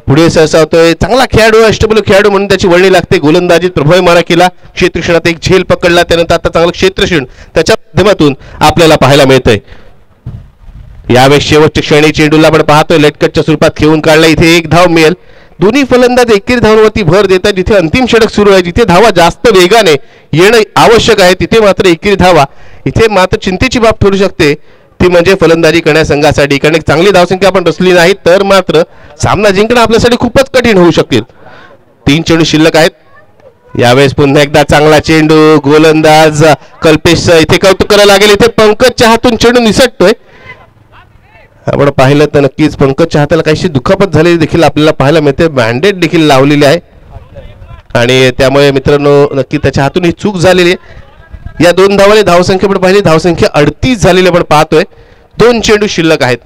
पुढे सरसावतोय, चांगला खेळाडू, अष्टपैलू खेळाडू म्हणून त्याची वळणी लागते. गोलंदाजीत प्रभावी मारा केला, क्षेत्रक्षणात एक झेल पकडला, त्यानंतर आता चांगलं क्षेत्रक्षण त्याच्या माध्यमातून आपल्याला पाहायला मिळतंय. यावेळेस शेवटच्या क्षणी चेंडूला आपण पाहतोय लटकटच्या स्वरूपात खेळून काढला. इथे एक धाव मिळेल. दोन्ही फलंदाज एकेरी धावांवरती भर देतात. जिथे अंतिम षटक सुरू आहे, जिथे धावा जास्त वेगाने येणं आवश्यक आहे, तिथे मात्र एकेरी धावा इथे मात्र चिंतेची बाब ठरू शकते. ती म्हणजे फलंदाजी करण्या संघासाठी, कारण एक चांगली धावसंख्या आपण रचली नाही तर मात्र सामना जिंकणं आपल्यासाठी खूपच कठीण होऊ शकतील. 3 चेंडू शिल्लक आहेत. यावेळेस पुन्हा एकदा चांगला चेंडू, गोलंदाज कल्पेश इथे कौतुक करायला लागेल. इथे पंकजच्या हातून चेंडू निसटतोय. आपण पाहिलं तर नक्कीच पंकजच्या हाताला काहीशी दुखापत झालेली देखील आपल्याला पाहायला मिळते. बँडेज देखील लावलेली आहे आणि त्यामुळे मित्रांनो नक्की त्याच्या हातून ही चूक झालेली आहे. या 2 धावाने धावसंख्या आपण पाहिली, धावसंख्या 38 झालेली आपण पाहतोय. 2 चेंडू शिल्लक आहेत.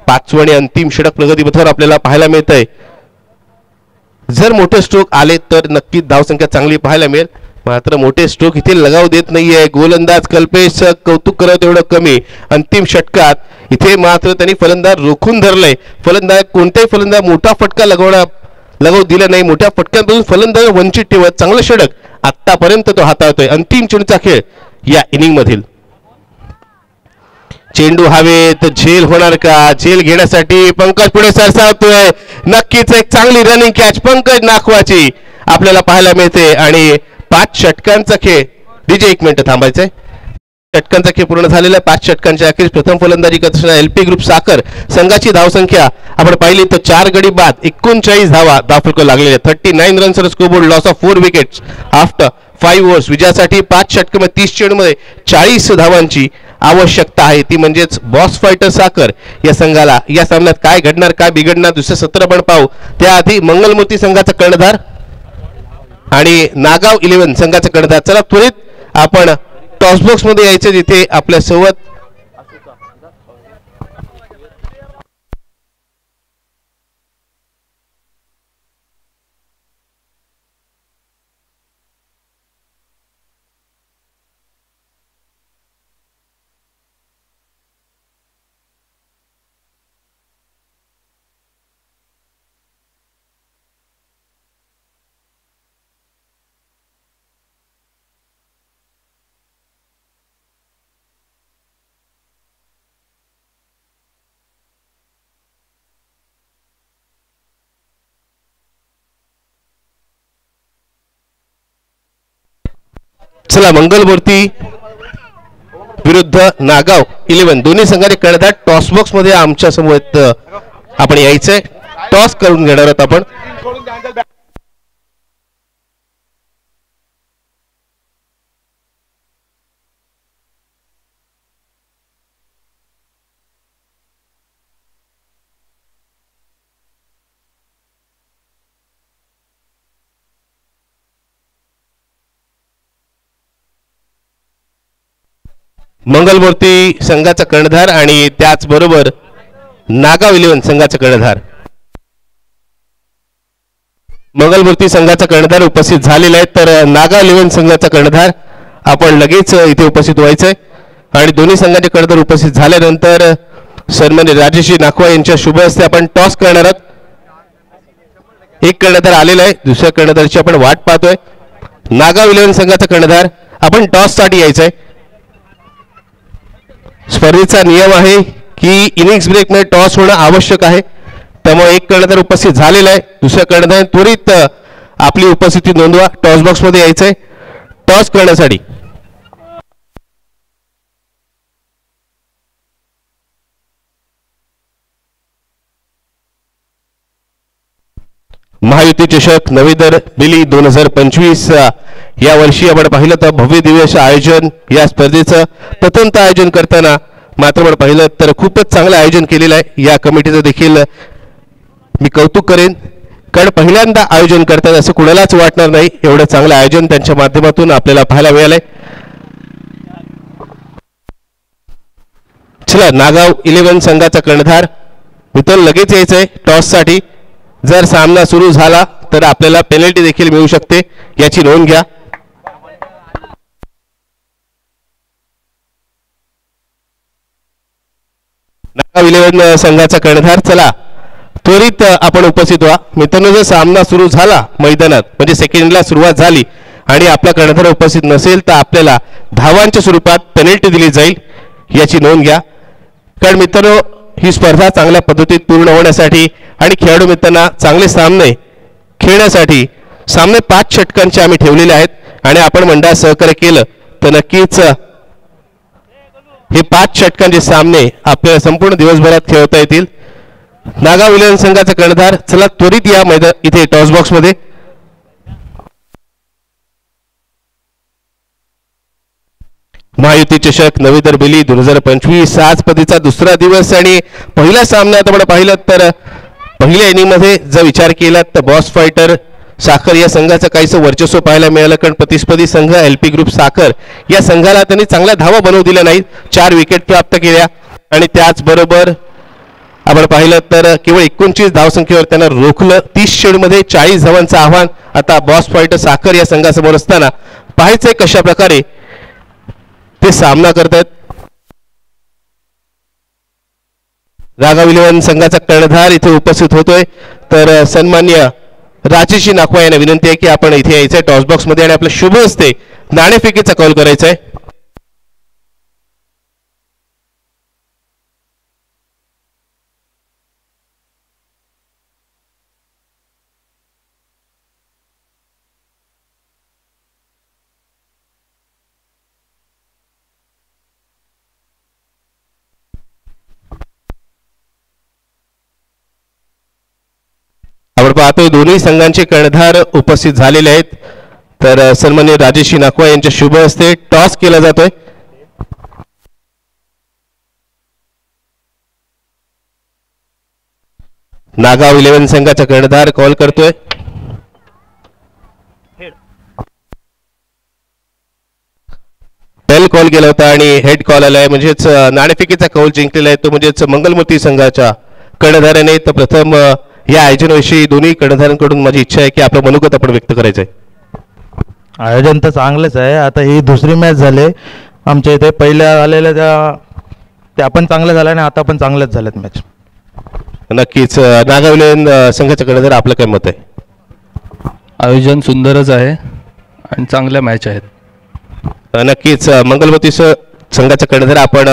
5वं आणि अंतिम षटक प्रगतीपथावर आपल्याला पाहायला मिळतंय. जर मोठे स्ट्रोक आले तर नक्कीच धावसंख्या चांगली पाहायला मिळेल, मात्र मोठे स्ट्रोक इथे लगाव देत नाहीये. गोलंदाज कल्पेश कौतुक करत एवढं कमी. अंतिम षटकात इथे मात्र त्यांनी फलंदाज रोखून धरलंय. फलंदाज कोणत्याही फलंदाज मोठा फटका लगावू दिला नाही. मोठ्या फटक्यांपासून फलंदाज वंचित ठेवत चांगलं षटक आतापर्यंत तो हाताळतोय. अंतिम चेंडूचा खेळ या इनिंग मधील. चेंडू हवेत, झेल होणार का? झेल घेण्यासाठी पंकज पुढे सरसावतोय. नक्कीच एक चांगली रनिंग कॅच पंकज नाखवाची आपल्याला पाहायला मिळते आणि 5 षटकांचा खेळ. डीजे 1 मिनिट थांबायचंय. षटकांचा खेळ पूर्ण झालेला आहे. 5 षटकांच्या अखेर प्रथम फलंदाजी करत असणाऱ्या एलपी ग्रुप साखर संघाची धावसंख्या आपण पाहिली तर 4 गडी बाद 39 धावफलक लागलेले. 39 runs scoreboard, loss of 4 wickets after 5 overs. विजयासाठी 5 षटकांमध्ये 30 चेंडूमध्ये 40 धावांची आवश्यकता आहे. ती म्हणजेच बॉस फायटर साखर या संघाला या सामन्यात काय घडणार, काय बिघडणार, दुसरे सत्र आपण पाहू. त्याआधी मंगलमूर्ती संघाचा कर्णधार आणि नागाव 11 संघाचा कर्णधार. चला त्वरित आपण टॉसबॉक्स मध्ये यायचे, जिथे आपल्या सोबत चला मंगलमूर्ती विरुद्ध नागाव 11 दोन्ही संघाने कर्णधार टॉसबॉक्स मध्ये आमच्या समोर आपण यायचंय. टॉस करून घेणार आहोत आपण. मंगलमूर्ती संघाचा कर्णधार आणि त्याचबरोबर नागाव 11 संघाचा कर्णधार. मंगलमूर्ती संघाचा कर्णधार उपस्थित झालेला आहे, तर नागाव 11 संघाचा कर्णधार आपण लगेच इथे उपस्थित व्हायचंय. आणि दोन्ही संघाचे कर्णधार उपस्थित झाल्यानंतर सन्मान्य राजेश्री नाखवा यांच्या शुभ हस्ते आपण टॉस करणार आहोत. एक कर्णधार आलेला आहे, दुसऱ्या कर्णधाराची आपण वाट पाहतोय. नागाव 11 संघाचा कर्णधार आपण टॉस साठी यायचंय. स्पर्धेचा नियम आहे की इनिंग्स ब्रेक मध्ये टॉस होणं आवश्यक आहे, त्यामुळे एक कर्णधार उपस्थित झालेला आहे. दुसऱ्या कर्णधाराने त्वरित आपली उपस्थिती नोंदवा. टॉस बॉक्स मध्ये यायचंय टॉस करण्यासाठी. महायुती चषक नवेदर बिली 2025 या वर्षी आपण पाहिलं तर भव्य दिव्य आयोजन या स्पर्धेचं प्रथमतः आयोजन करताना मात्र आपण पाहिलं तर खूपच चांगलं आयोजन केलेलं आहे. या कमिटीचं देखील मी कौतुक करेन, कारण पहिल्यांदा आयोजन करतात असं कुणालाच वाटणार नाही. एवढं चांगलं आयोजन त्यांच्या माध्यमातून आपल्याला पाहायला मिळालंय. चला नागाव 11 संघाचा कर्णधार मित्र लगेच यायचंय टॉस साठी. जर सामना सुरू झाला तर आपल्याला पेनल्टी देखील मिळू शकते, याची नोंद घ्या. नागाव 11 संघाचा कर्णधार. चला त्वरित आपण उपस्थित व्हा मित्रांनो. जर सामना सुरू झाला मैदानात म्हणजे सेकंडला सुरुवात झाली आणि आपला कर्णधार उपस्थित नसेल तर आपल्याला धावांच्या स्वरूपात पेनल्टी दिली जाईल, याची नोंद घ्या. कारण मित्रांनो ही स्पर्धा चांगल्या पद्धतीत पूर्ण होण्यासाठी आणि खेळाडू मित्रांना चांगले सामने खेळण्यासाठी सामने 5 षटकांचे आम्ही ठेवलेले आहेत आणि आपण मंडळात सहकार्य केलं तर नक्कीच हे 5 षटकांचे सामने आपल्याला संपूर्ण दिवसभरात खेळता येतील. नागाव विलियन संघाचा कर्णधार चला त्वरित या मैदान इथे टॉस बॉक्स मध्ये. महायुती चषक नवी दरबेली 2025 आज स्पर्धेचा दुसरा दिवस आणि पहिला सामन्यात आपण पाहिलं तर पहिल्या इनिंग मध्ये जर विचार केला तर बॉस फायटर साखर या संघाचं काहीसं वर्चस्व पाहायला मिळालं. कारण प्रतिस्पर्धी संघ एलपी ग्रुप साखर या संघाला त्यांनी चांगल्या धावा बनवू दिल्या नाहीत, 4 विकेट प्राप्त केल्या आणि त्याचबरोबर आपण पाहिलं तर केवळ 29 धावसंख्येवर त्यांना रोखलं. 30 षटकांमध्ये 40 धावांचं आव्हान आता बॉस फायटर साखर या संघासमोर असताना पाहायचंय कशा प्रकारे ते सामना करतात. नागाव इलेव्हन संघाचा कर्णधार इथे उपस्थित होतोय तर सन्मान्य राजेश नाखवा यांना विनंती आहे की आपण इथे यायचंय टॉस बॉक्स मध्ये आणि आपलं शुभ हस्ते नाणेफेकीचा कॉल करायचा आहे. आपण पाहतोय दोन्ही संघांचे कर्णधार उपस्थित झालेले आहेत तर सन्मान्य राजेश नाखवा यांच्या शुभ हस्ते टॉस केला जातोय. नागाव इलेव्हन संघाचा कर्णधार कॉल करतोय. टेल कॉल केला होता आणि हेड कॉल आलाय म्हणजेच नाणेफेकीचा कौल जिंकलेला आहे तो म्हणजेच मंगलमूर्ती संघाच्या कर्णधाराने. तर प्रथम या आयोजनाविषयी दोन्ही कर्णधारांकडून माझी इच्छा आहे की आपलं मनोगत आपण व्यक्त करायचं आहे. आयोजन तर चांगलंच आहे. आता ही दुसरी मॅच झाली आमच्या इथे, पहिल्या आलेल्या त्या पण चांगल्या झाल्या आणि आता पण चांगल्याच झाल्यात मॅच. नक्कीच नागाव इलेव्हन संघाच्या कर्णधार आपलं काय मत आहे? आयोजन सुंदरच आहे आणि चांगल्या मॅच आहेत. नक्कीच मंगलमती संघाचा कर्णधार आपण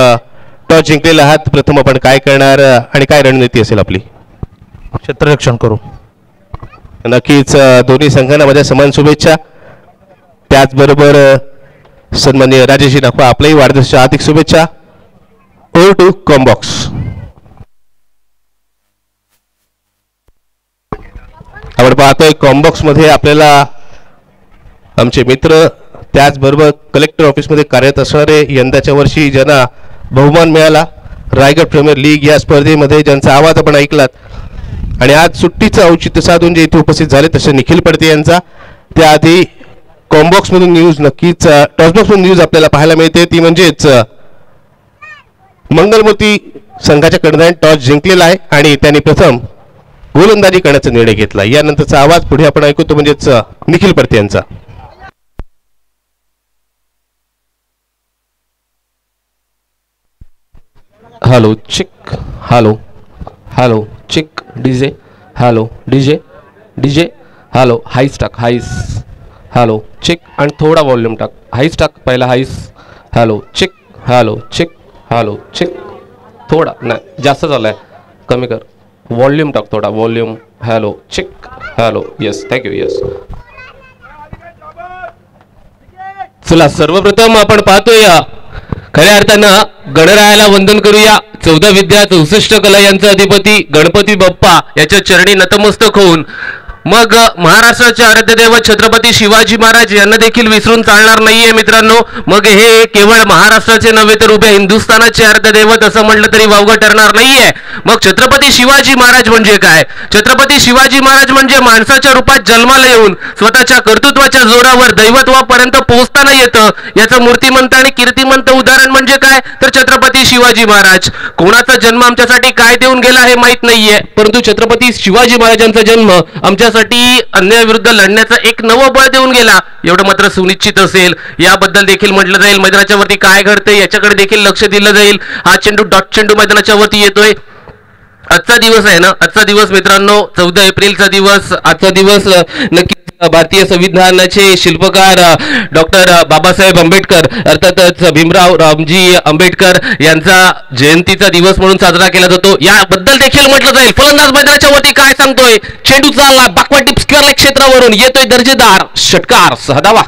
टॉस जिंकलेला आहात, प्रथम आपण काय करणार आणि काय रणनीती असेल आपली? क्षेत्ररक्षण करू. नक्कीच दोन्ही संघांना माझ्या समान शुभेच्छा. त्याचबरोबर सन्माननीय राजेश नाखवा आपल्याही वाढदिवसाच्या हार्दिक शुभेच्छा. Over to combox. आपण पाहतोय कॉम्बॉक्स मध्ये आपल्याला आमचे मित्र त्याचबरोबर कलेक्टर ऑफिसमध्ये कार्यरत असणारे यंदाच्या वर्षी ज्यांना बहुमान मिळाला रायगड प्रीमियर लीग या स्पर्धेमध्ये ज्यांचा आवाज आपण ऐकलात आणि आज सुट्टीचं औचित्य साधून जे इथे उपस्थित झाले तसे निखिल पडते यांचा. त्याआधी कॉम्बॉक्स मधून न्यूज नक्कीच टॉसबॉक्स मधून न्यूज आपल्याला पाहायला मिळते ती म्हणजेच मंगलमूर्ती संघाच्या कर्णधाराने टॉस जिंकलेला आहे आणि त्यांनी प्रथम गोलंदाजी करण्याचा निर्णय घेतला. यानंतरचा आवाज पुढे आपण ऐकू तो म्हणजेच निखिल पडते यांचा. Hello check, hello hello check, DJ hello, DJ DJ hello, हाईस टाक, हाईस हॅलो चिक आणि थोडा वॉल्यूम टाक. हाईस टाक पहिला, हाईस hello check, hello check, hello चिक, थोडा नाही जास्त झाला आहे, कमी कर. वॉल्यूम टाक थोडा, volume hello check, hello yes thank you yes. चला सर्वप्रथम आपण पाहतोय खऱ्या अर्थानं गणरायाला वंदन करूया. 14 विद्या 64 कला यांचा अधिपती गणपती बाप्पा याच्या चरणी नतमस्तक होऊन मग महाराष्ट्राचे आराध्य दैवत छत्रपती शिवाजी महाराज यांना देखील विसरून चालणार नाहीये मित्रांनो. मग हे केवळ महाराष्ट्राचे नव्हे तर उभ्या हिंदुस्थानाचे आराध्य दैवत असं म्हटलं तरी वावगं ठरणार नाहीये. मग छत्रपती शिवाजी महाराज म्हणजे काय? छत्रपती शिवाजी महाराज म्हणजे माणसाच्या रूपात जन्माला येऊन स्वतःच्या कर्तृत्वाच्या जोरावर दैवत्वापर्यंत पोहोचताना येतं. याचं मूर्तिमंत आणि कीर्तिमंत उदाहरण म्हणजे काय तर छत्रपती शिवाजी महाराज. कोणाचा जन्म आमच्यासाठी काय देऊन गेला हे माहित नाहीये, परंतु छत्रपती शिवाजी महाराजांचा जन्म आमच्यासाठी अन्यायाविरुद्ध लढण्याचं एक नवं बळ देऊन गेला एवढं मात्र सुनिश्चित असेल. याबद्दल देखील म्हटलं जाईल. मैदानाच्या वरती काय घडतंय याच्याकडे देखील लक्ष दिलं जाईल. हा चेंडू डॉट चेंडू मैदानाच्या वरती येतोय आजचा दिवस आहे ना, आजचा दिवस मित्रांनो 14 एप्रिलचा दिवस. आजचा दिवस नक्की भारतीय संविधानाचे शिल्पकार डॉक्टर बाबासाहेब आंबेडकर अर्थातच भीमराव रामजी आंबेडकर यांचा जयंतीचा दिवस म्हणून साजरा केला जातो. याबद्दल देखील म्हटलं जाईल. फलंदाज मैदानाच्या वरती काय सांगतोय, चेंडू चालला बाकवा टिप स्क्वेअर क्षेत्रावरून, येतोय दर्जेदार षटकार, 6 धावा.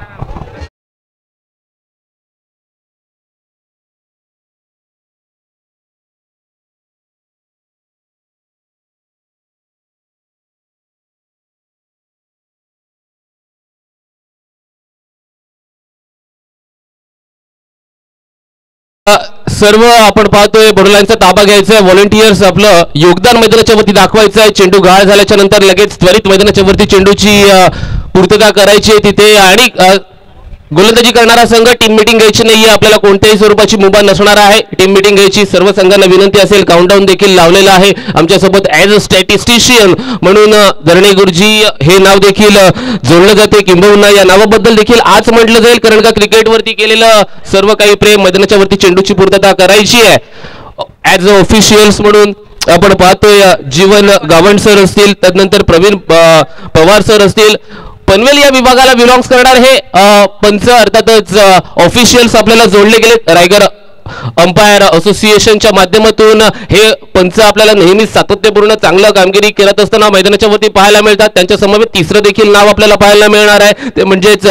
सर्व आपण पाहतोय बडोल्यांचा ताबा घ्यायचा आहे. व्हॉलंटियर्स आपलं योगदान मैदानाच्या वरती दाखवायचं आहे. चेंडू गाळ झाल्याच्या नंतर लगेच त्वरित मैदानाच्या वरती चेंडूची पूर्तता करायची आहे तिथे. आणि गोलंदाजी करणारा संघ टीम मीटिंग घ्यायची नाहीये. आपल्याला कोणत्याही स्वरूपाची मुभा नसणार आहे. टीम मीटिंग घ्यायची सर्व संघांना विनंती असेल. काउंटडाऊन देखील लावलेला आहे. आमच्यासोबत ॲज अ स्टॅटिस्टिशियन म्हणून धरणे गुरुजी हे नाव देखील जोडलं जाते. किंबहुना या नावाबद्दल देखील आज म्हटलं जाईल, कारण का क्रिकेटवरती केलेलं सर्व काही प्रेम मैदानाच्या वरती चेंडूची पूर्तता करायची आहे. ॲज अ ऑफिशियल्स म्हणून आपण पाहतोय जीवन गावंड सर असतील, त्यानंतर प्रवीण पवार सर असतील. पनवेल या विभागाला बिलॉंग्स करणार हे पंच अर्थातच ऑफिशियल्स आपल्याला जोडले गेले. रायगड अंपायर असोसिएशनच्या माध्यमातून हे पंच आपल्याला नेहमीच सातत्यपूर्ण चांगलं कामगिरी करत असताना मैदानाच्या वरती पाहायला मिळतात. त्यांच्या समवेत तिसरं देखील नाव आपल्याला पाहायला मिळणार आहे, ते म्हणजेच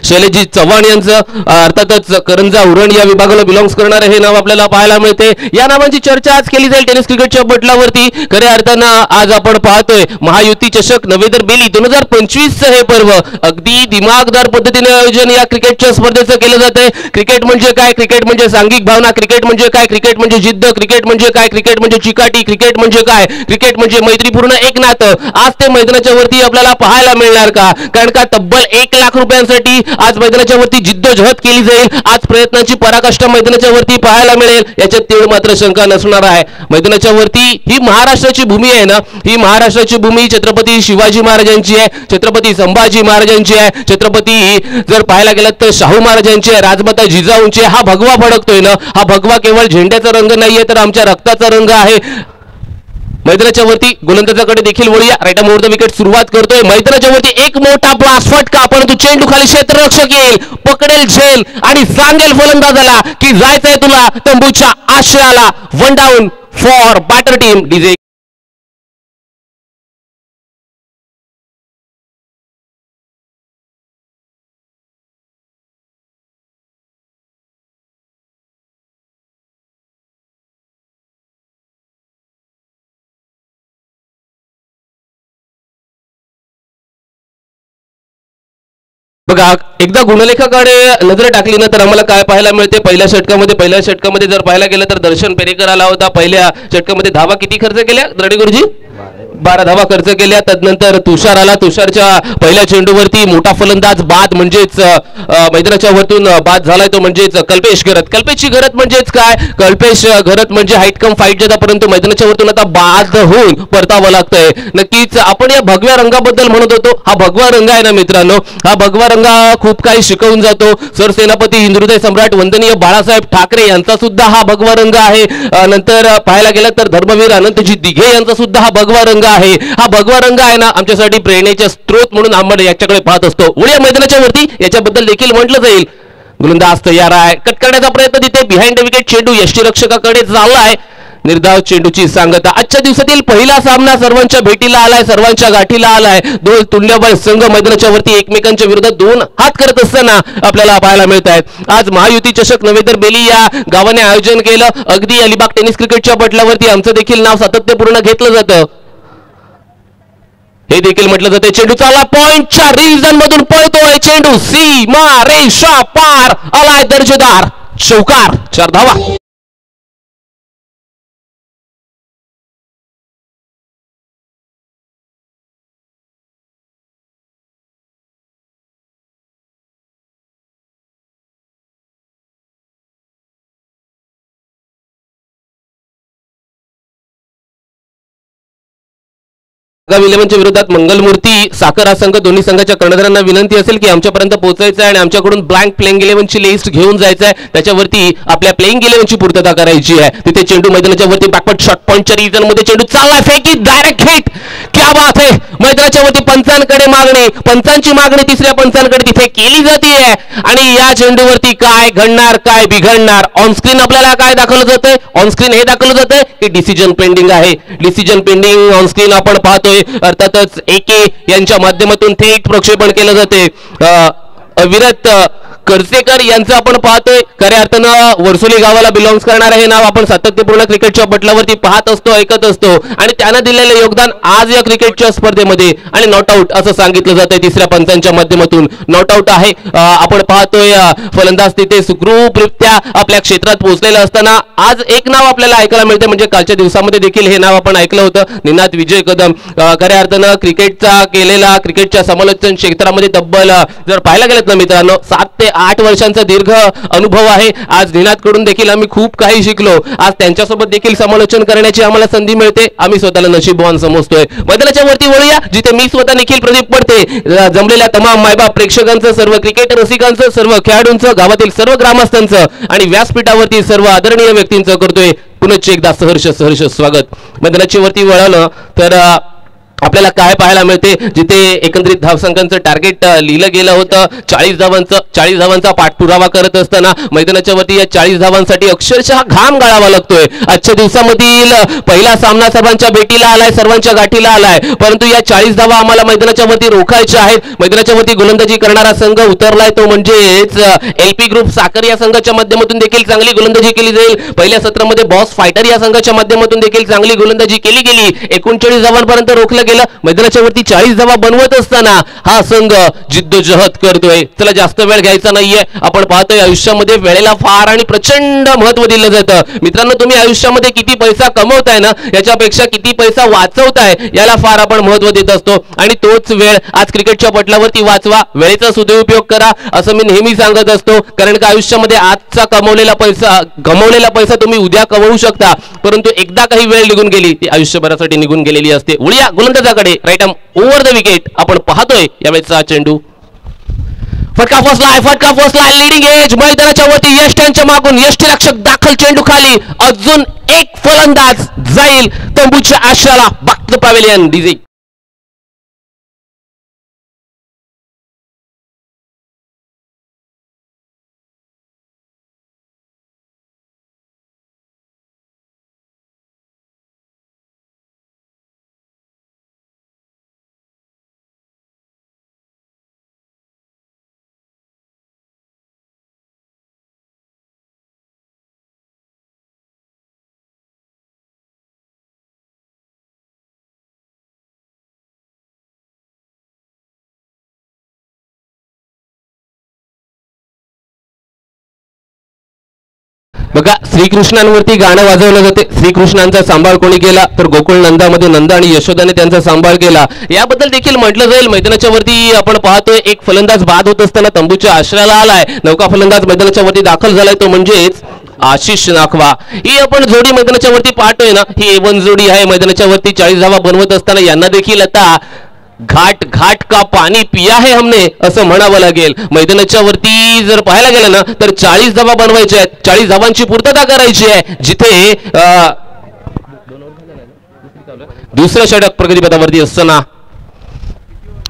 शैलेजी चव्हाण यांचं अर्थातच करंजा उरण या विभागाला बिलॉंग्स करणारे हे नाव आपल्याला पाहायला मिळते. या नावांची चर्चा आज केली जाईल टेनिस क्रिकेटच्या पटलावरती. खऱ्या अर्थानं आज आपण पाहतोय महायुती चषक नवेदर बेली 2025 हे पर्व अगदी दिमागदार पद्धतीने आयोजन या क्रिकेटच्या स्पर्धेचं केलं जातंय. क्रिकेट म्हणजे काय, क्रिकेट म्हणजे सांघिक भावना, क्रिकेट म्हणजे काय, क्रिकेट म्हणजे जिद्द, क्रिकेट म्हणजे काय, क्रिकेट म्हणजे चिकाटी, क्रिकेट म्हणजे काय, क्रिकेट म्हणजे मैत्रीपूर्ण एक नातं. आज ते मैदानाच्या वरती आपल्याला पाहायला मिळणार का? कारण का तब्बल 1 लाख रुपयांसाठी आज मैदानाच्या वरती जिद्दोजहद केली जाईल. आज प्रयत्नाची पराकाष्ठा मैदानाच्या वरती पाहायला मिळेल, याच्यात तेवढ मात्र शंका नसणार आहे. मैदानाच्या वरती ही महाराष्ट्राची भूमी आहे ना, ही महाराष्ट्राची भूमी छत्रपती शिवाजी महाराजांची आहे, छत्रपती संभाजी महाराजांची आहे, छत्रपती जर पाहायला गेलं तर शाहू महाराजांची आहे, राजमाता जिजाऊंची आहे. हा भगवा फडकतोय ना, हा भगवा केवळ झेंड्याचा रंग नाहीये तर आमच्या रक्ताचा रंग आहे. मैदानाच्या वरती गोलंदाजाकडे देखील वळूया. राईट मोर द विकेट सुरुवात करतोय. मैदानाच्या वरती एक मोठा ब्लास्ट फटका, परंतु चेंडू खाली क्षेत्ररक्षक येईल, पकडेल झेल आणि सांगेल फलंदाजाला की जायचंय तुला तंबूच्या आश्रयाला. 1 down for batter team. DJ बघा, एकदा गुणलेखाकडे नजर टाकली ना तर आम्हाला काय पाहायला मिळते. पहिल्या षटकामध्ये जर पाहायला गेलं तर दर्शन पेरेकर आला होता. पहिल्या षटकामध्ये धावा किती खर्च केल्या द्रडी गुरुजी? 12 धावा खर्च केल्या. त्यानंतर तुषार आला. तुषारच्या पहिल्या चेंडूवरती मोठा फलंदाज बाद म्हणजेच मैदानाच्या वरतून बाद झालाय, तो म्हणजेच कल्पेश घरत. कल्पेशची घरत म्हणजेच काय, कल्पेश घरत म्हणजे हाईट कम फाईट जाता, परंतु मैदानाच्या वरतून आता बाद होऊन परतावं लागतंय. नक्कीच आपण या भगव्या रंगाबद्दल म्हणत होतो. हा भगवा रंग आहे ना मित्रांनो, हा भगवा रंग खूप काही शिकवून जातो. सरसेनापती हिंदुहृदय सम्राट वंदनीय बाळासाहेब ठाकरे यांचा सुद्धा हा भगवा रंग आहे. नंतर पाहायला गेलं तर धर्मवीर अनंतजी दिघे यांचा सुद्धा हा भगवा रंग आहे. हा भगवा रंग आहे ना आमच्यासाठी प्रेरणेचा स्त्रोत म्हणून आम्हाला याच्याकडे पाहत असतो. उड्या मैदानाच्या वरती याच्याबद्दल देखील म्हटलं जाईल. गोलंदाज तयार आहे. कट करण्याचा प्रयत्न तिथे बिहाइंड विकेट चेंडू यष्टीरक्षकाकडे चाललाय. निर्धाव चेंडूची सांगता. आजच्या दिवसातील पहिला सामना सर्वांच्या भेटीला आलाय, सर्वांच्या गाठीला आलाय. दोन तुल्यबळ संघ मैदानाच्या वरती एकमेकांच्या विरोधात 2 हात करत असताना आपल्याला पाहायला मिळत आहेत. आज महायुती चषक नवेदर बेली या गावाने आयोजन केलं. अगदी अलिबाग टेनिस क्रिकेटच्या पटलावरती आमचं देखील नाव सातत्यपूर्ण घेतलं जातं, हे देखील म्हटलं जाते. चेंडू चालला पॉइंटच्या रिजन मधून पळतोय. चेंडू सीमा रेषा पार आलाय, दर्जेदार चौकार, 4 धावा. इलेव्हनच्या विरोधात मंगलमूर्ती साखर हा संघ दोन्ही संघाच्या कर्णधारांना विनंती असेल की आमच्यापर्यंत पोहोचायचं आहे आणि आमच्याकडून ब्लँक प्लेइंग 11ची लिस्ट घेऊन जायचं आहे, त्याच्यावरती आपल्या प्लेइंग 11ची पूर्तता करायची आहे. तिथे चेंडू मैदानाच्या वरती बॅकवर्ड शॉट पॉइंटच्या रिजन मध्ये चेंडू चालला, फेकी डायरेक्ट हिट, क्या बात आहे. मैदानाच्या वरती पंचांकडे मागणी, पंचांची मागणी तिसऱ्या पंचांकडे तिथे केली जाते आणि या चेंडूवरती काय घडणार, काय बिघडणार. ऑन स्क्रीन आपल्याला काय दाखवलं जातंय, ऑन स्क्रीन हे दाखवलं जातंय की डिसिजन पेंडिंग आहे. डिसिजन पेंडिंग ऑन स्क्रीन आपण पाहतोय. अर्थातच एके यांच्या माध्यमातून थेट प्रक्षेपण केलं जाते. अविरत करसेकर यांचं आपण पाहतोय. खऱ्या अर्थानं वर्सोली गावाला बिलॉंग्स करणारं हे नाव आपण सातत्यपूर्ण क्रिकेटच्या पटलावरती पाहत असतो, ऐकत असतो आणि त्यानं दिलेलं योगदान आज या क्रिकेटच्या स्पर्धेमध्ये आणि नॉट आउट असं सांगितलं जातंय तिसऱ्या पंचांच्या माध्यमातून. नॉट आउट आहे. आपण पाहतोय फलंदाज तिथे सुखरूपरित्या आपल्या क्षेत्रात पोहोचलेलं असताना आज एक नाव आपल्याला ऐकायला मिळते, म्हणजे कालच्या दिवसामध्ये देखील हे नाव आपण ऐकलं होतं, निनाद विजय कदम. खऱ्या अर्थानं क्रिकेटचा केलेला, क्रिकेटच्या समालोचन क्षेत्रामध्ये तब्बल जर पाहायला गेलं ना मित्रांनो 7 ते 8 वर्षांचा दीर्घ अनुभव आहे. आज निनादकडून देखील आम्ही खूप काही शिकलो. आज त्यांच्यासोबत देखील समालोचन करण्याची आम्हाला संधी मिळते. आम्ही स्वतःला नशीबवान समजतोय. मैदानाच्या वरती वळूया जिथे मी स्वतः निखिल प्रदीप पडते जमलेल्या तमाम मायबाप प्रेक्षकांचं, सर्व क्रिकेट रसिकांचं, सर्व खेळाडूंचं, गावातील सर्व ग्रामस्थांचं आणि व्यासपीठावरती सर्व आदरणीय व्यक्तींचं करतोय पुनश्च एकदा सहर्ष स्वागत. मैदानाच्या वरती वळालं तर आपल्याला काय पाहायला मिळते, जिथे एकंदरीत धावसंख्यांचं टार्गेट लिहिलं गेलं होतं 40 धावांचा पाठपुरावा करत असताना मैदानाच्या वरती या 40 धावांसाठी अक्षरशः घाम गाळावा लागतोय. आजच्या दिवसामधील पहिला सामना सर्वांच्या भेटीला आलाय, सर्वांच्या गाठीला आलाय, परंतु या 40 धावा आम्हाला मैदानाच्या वरती रोखायच्या आहेत. मैदानाच्या वरती गोलंदाजी करणारा संघ उतरलाय तो म्हणजेच एलपी ग्रुप साखर या संघाच्या माध्यमातून देखील चांगली गोलंदाजी केली जाईल. पहिल्या सत्रामध्ये बॉस फायटर या संघाच्या माध्यमातून देखील चांगली गोलंदाजी केली गेली. 39 धावांपर्यंत रोखलं गेलं. मैदानाच्या वरती 40 धावा बनवत असताना हा संघ जिद्दोजहद करतोय. चला जास्त वेळ घ्यायचा नाहीये. आपण पाहतोय आयुष्यामध्ये वेळेला फार आणि प्रचंड महत्व दिलं जातं. मित्रांनो, तुम्ही आयुष्यामध्ये किती पैसा कमवताय ना याच्यापेक्षा किती पैसा वाचवताय याला फार आपण महत्व देत असतो आणि तोच वेळ आज क्रिकेटच्या पटलावरती वाचवा, वेळेचा सदुपयोग करा असं मी नेहमी सांगत असतो. कारण का आयुष्यामध्ये आजचा गमवलेला पैसा तुम्ही उद्या कमवू शकता, परंतु एकदा काही वेळ निघून गेली ती आयुष्यभरासाठी निघून गेलेली असते. उळ्या गोलंदाजाकडे right arm over the wicket. आपण पाहतोय यावेळेचा चेंडू फटका फसलाय लीडिंग एज. मैदानाच्या वरती यष्ट्यांच्या मागून यष्टीरक्षक दाखल, चेंडू खाली, अजून एक फलंदाज जाईल तंबूच्या आश्रयाला. Back to the pavilion. DJ बघा, श्रीकृष्णांवरती गाणं वाजवलं जाते. श्रीकृष्णांचा सांभाळ कोणी केला तर गोकुळ नंदामध्ये नंद आणि यशोदाने त्यांचा सांभाळ केला याबद्दल देखील म्हटलं जाईल. मैदानाच्या वरती आपण पाहतोय एक फलंदाज बाद होत असताना तंबूच्या आश्रयाला आलाय. नौका फलंदाज मैदानाच्या वरती दाखल झालाय तो म्हणजेच आशिष नाखवा. ही आपण जोडी मैदानाच्या वरती पाहतोय ना, ही A1 जोडी आहे. मैदानाच्या वरती 40 धावा बनवत असताना यांना देखील आता घाट का पाणी पिया है हमने असं म्हणावं लागेल. मैदानाच्या वरती जर पाहायला गेलं ना तर 40 धावा बनवायच्या आहेत, 40 धावांची पूर्तता करायची आहे. जिथे दुसरं षटक प्रगतीपथावरती असताना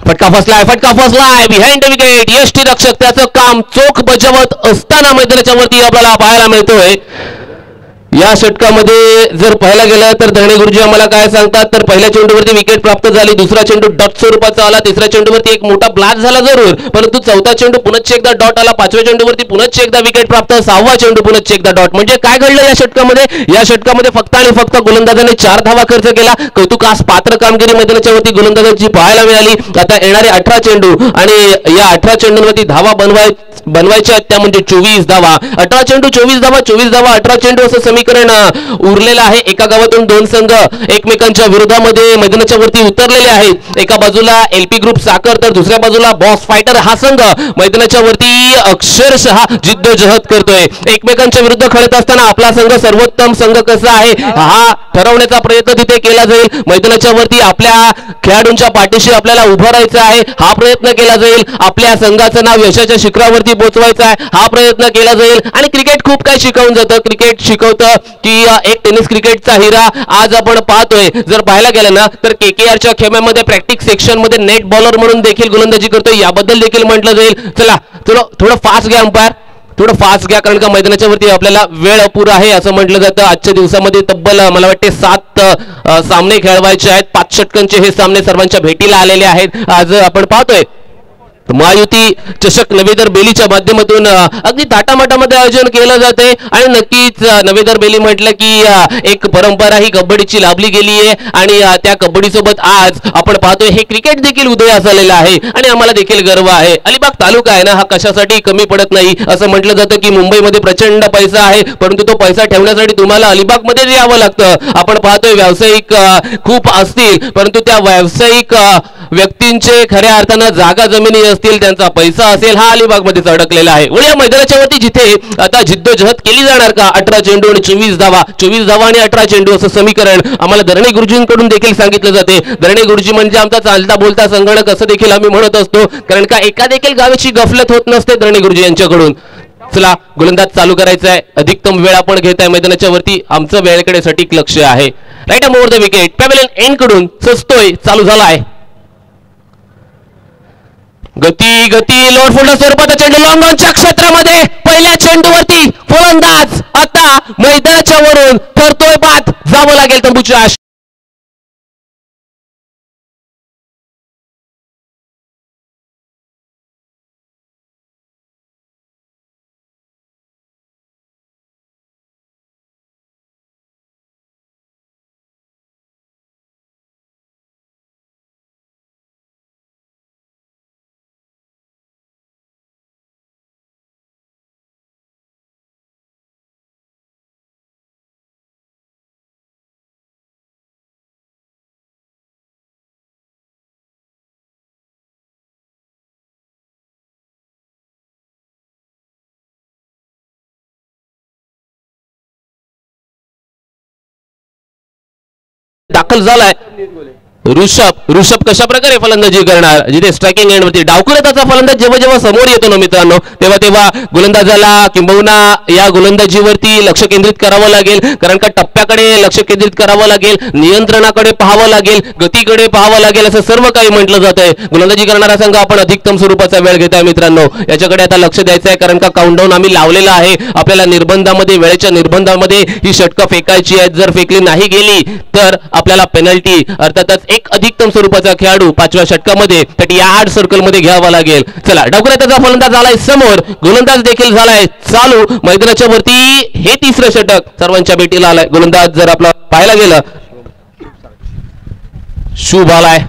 फटका फसलाय बिहाइंड द विकेट. यष्टीरक्षक त्याचं काम चोख बजावत असताना मैदानाच्या वरती आपल्याला पाहायला मिळतोय. या षटकामध्ये जर पाहायला गेलं तर धरणे गुरुजी आम्हाला काय सांगतात तर पहिल्या चेंडूवरती विकेट प्राप्त झाली, दुसरा चेंडू डॉट स्वरूपाचा आला, तिसऱ्या चेंडूवरती एक मोठा ब्लास्ट झाला जरूर, परंतु चौथा चेंडू पुनश्च एकदा डॉट आला, पाचव्या चेंडूवरती पुनश्च एकदा विकेट प्राप्त, सहावा चेंडू पुनश्च एकदा डॉट. म्हणजे काय घडलं या षटकामध्ये फक्त आणि फक्त गोलंदाजाने 4 धावा खर्च केला. कौतुकास पात्र कामगिरी मैदानाच्या वरती गोलंदाजांची पाहायला मिळाली. आता येणारे 18 चेंडू आणि या 18 चेंडूंवरती धावा बनवायच्या त्या म्हणजे 24 धावा. 18 चेंडू 24 धावा 18 चेंडू असं समीकरण समीकरण उरलेलं आहे. एका गावातून दोन संघ एकमेकांच्या विरोधामध्ये मैदानाच्या वरती उतरलेले आहेत. एका बाजूला एलपी ग्रुप साखर तर दुसऱ्या बाजूला बॉस फायटर हा संघ मैदानाच्या वरती अक्षरशः जिद्दोजहद करतोय. एकमेकांच्या विरुद्ध खेळत असताना आपला संघ सर्वोत्तम संघ कसा आहे हा ठरवण्याचा प्रयत्न तिथे केला जाईल. मैदानाच्या वरती आपल्या खेळाडूंच्या पाठीशी आपल्याला उभं राहायचं आहे हा प्रयत्न केला जाईल. आपल्या संघाचं नाव यशाच्या शिखरावरती पोहोचवायचं आहे हा प्रयत्न केला जाईल. आणि क्रिकेट खूप काय शिकवून जातं. क्रिकेट शिकवतं की एक टेनिस क्रिकेटचा हिरा आज आपण पाहतोय. जर पाहायला गेलं ना तर केकेआरच्या खेम्यामध्ये प्रॅक्टिस सेक्शन मध्ये नेट बॉलर म्हणून देखील गोलंदाजी करतोय याबद्दल देखील म्हटलं जाईल. चला थोडं फास्ट घ्या अंपायर, थोडं फास्ट घ्या कारण का मैदानाच्या वरती आपल्याला वेळ अपुरा आहे असं म्हटलं जातं. आजच्या दिवसामध्ये तब्बल मला वाटते 7 सामने खेळवायचे आहेत. 5 षटकांचे हे सामने सर्वांच्या भेटीला आलेले आहेत. आज आपण पाहतोय महायुती चषक नवेदर बेलीच्या माध्यमातून अगदी थाटामाटामध्ये आयोजन केलं जाते. आणि नक्कीच नवेदर बेली म्हटलं की एक परंपरा ही कबड्डीची लाभली गेली आहे. आणि त्या कबड्डी सोबत आज आपण पाहतोय हे क्रिकेट देखील उदयास आलेलं आहे आणि आम्हाला देखील गर्व आहे. अलिबाग तालुका आहे ना हा कशासाठी कमी पडत नाही. असं म्हटलं जातं की मुंबईमध्ये प्रचंड पैसा आहे परंतु तो पैसा ठेवण्यासाठी तुम्हाला अलिबागमध्ये यावं लागतं. आपण पाहतोय व्यावसायिक खूप असतील परंतु त्या व्यावसायिक व्यक्तींचे खऱ्या अर्थानं जागा जमिनी असतील त्यांचा पैसा असेल हा अलिबागमध्येच अडकलेला आहे. या मैदानाच्या वरती जिथे आता जिद्दोजहद केली जाणार का 18 चेंडू आणि 24 धावा 24 धावा आणि 18 चेंडू असं समीकरण आम्हाला धरणे गुरुजींकडून देखील सांगितलं जाते. धरणे गुरुजी म्हणजे आमचा चालता बोलता संगणक असं देखील आम्ही म्हणत असतो कारण का एका देखील गावाची गफलत होत नसते धरणे गुरुजी यांच्याकडून. चला गोलंदाज चालू करायचा आहे. अधिकतम वेळ आपण घेत आहे मैदानाच्या वरती. आमचं वेळेकडे सटीक लक्ष आहे. Right over the wicket pavilion end कडून सजतोय चालू झाला आहे. गती गती लोडफोल्ड स्वरूपाचा चेंडू लॉंग ऑनच्या क्षेत्रामध्ये पहिल्या चेंडूवरती फलंदाज आता मैदानाच्या वरून ठरतोय बाद. जावं लागेल तंबूच्या दाखल झालाय. ऋषभ कशा प्रकारे फलंदाजी करणार जिथे स्ट्रायकिंग एंड वरती डावखुरा त्याचा फलंदाज जेव्हा जेव्हा समोर येतो ना मित्रांनो तेव्हा गोलंदाजाला किंबहुना या गोलंदाजीवरती लक्ष केंद्रित करावं लागेल कारण का टप्प्याकडे लक्ष केंद्रित करावं लागेल, नियंत्रणाकडे पाहावं लागेल, गतीकडे पाहावं लागेल असं सर्व काही म्हटलं जात आहे. गोलंदाजी करणारा संघ आपण अधिकतम स्वरूपाचा वेळ घेत आहे मित्रांनो. याच्याकडे आता लक्ष द्यायचं आहे कारण का काउंटडाऊन आम्ही लावलेला आहे. आपल्याला निर्बंधामध्ये वेळेच्या निर्बंधामध्ये ही षटकं फेकायची आहेत. जर फेकली नाही गेली तर आपल्याला पेनल्टी अर्थातच एक अधिकतम स्वरूपाचा खेळाडू 5व्या षटकामध्ये त्या यार्ड सर्कल मध्ये घ्यावा लागेल. चला डावखुरा त्याचा फलंदाज झालाय समोर, गोलंदाज देखील झालाय चालू. मैदानाच्या वरती हे 3रं षटक सर्वांच्या भेटीला आलाय. गोलंदाज जर आपला पाहायला गेलं शुभ आलाय.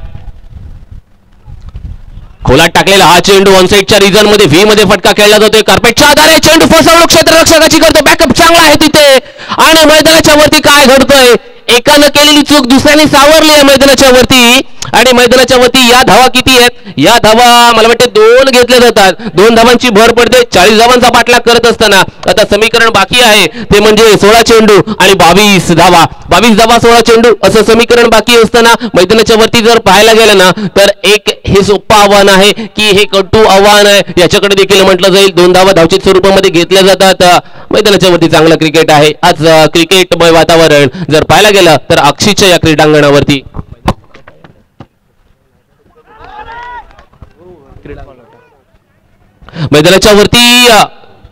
खोलात टाकलेला हा चेंडू ऑनसाइडच्या रिजन मध्ये व्ही मध्ये फटका खेळला जातोय. कार्पेटच्या आधारे चेंडू फसवणूक क्षेत्ररक्षकाची करतो. बॅकअप चांगला आहे तिथे आणि मैदानाच्या वरती काय घडतोय एकानं केलेली चूक दुसऱ्याने सावरली आहे मैदानाच्या वरती. आणि मैदानाच्या वरती या धावा किती आहेत? या धावा मला वाटते 2 घेतल्या जातात. 2 धावांची भर पडते. 40 धावांचा पाठलाग करत असताना आता समीकरण बाकी आहे ते म्हणजे 16 चेंडू आणि 22 धावा. 22 धावा 16 चेंडू असं समीकरण बाकी असताना मैदानाच्या वरती जर पाहायला गेलं ना तर एक हे सोपं आव्हान आहे की हे कटू आव्हान आहे. याच्याकडे देखील म्हटलं जाईल 2 धावा धावचित स्वरूपामध्ये घेतल्या जातात. मैदानाच्या वरती चांगलं क्रिकेट आहे. आज क्रिकेटमय वातावरण जर पाहायला गेलं तर अक्षीच्या या क्रीडांगणावरती मैदानाच्या वरती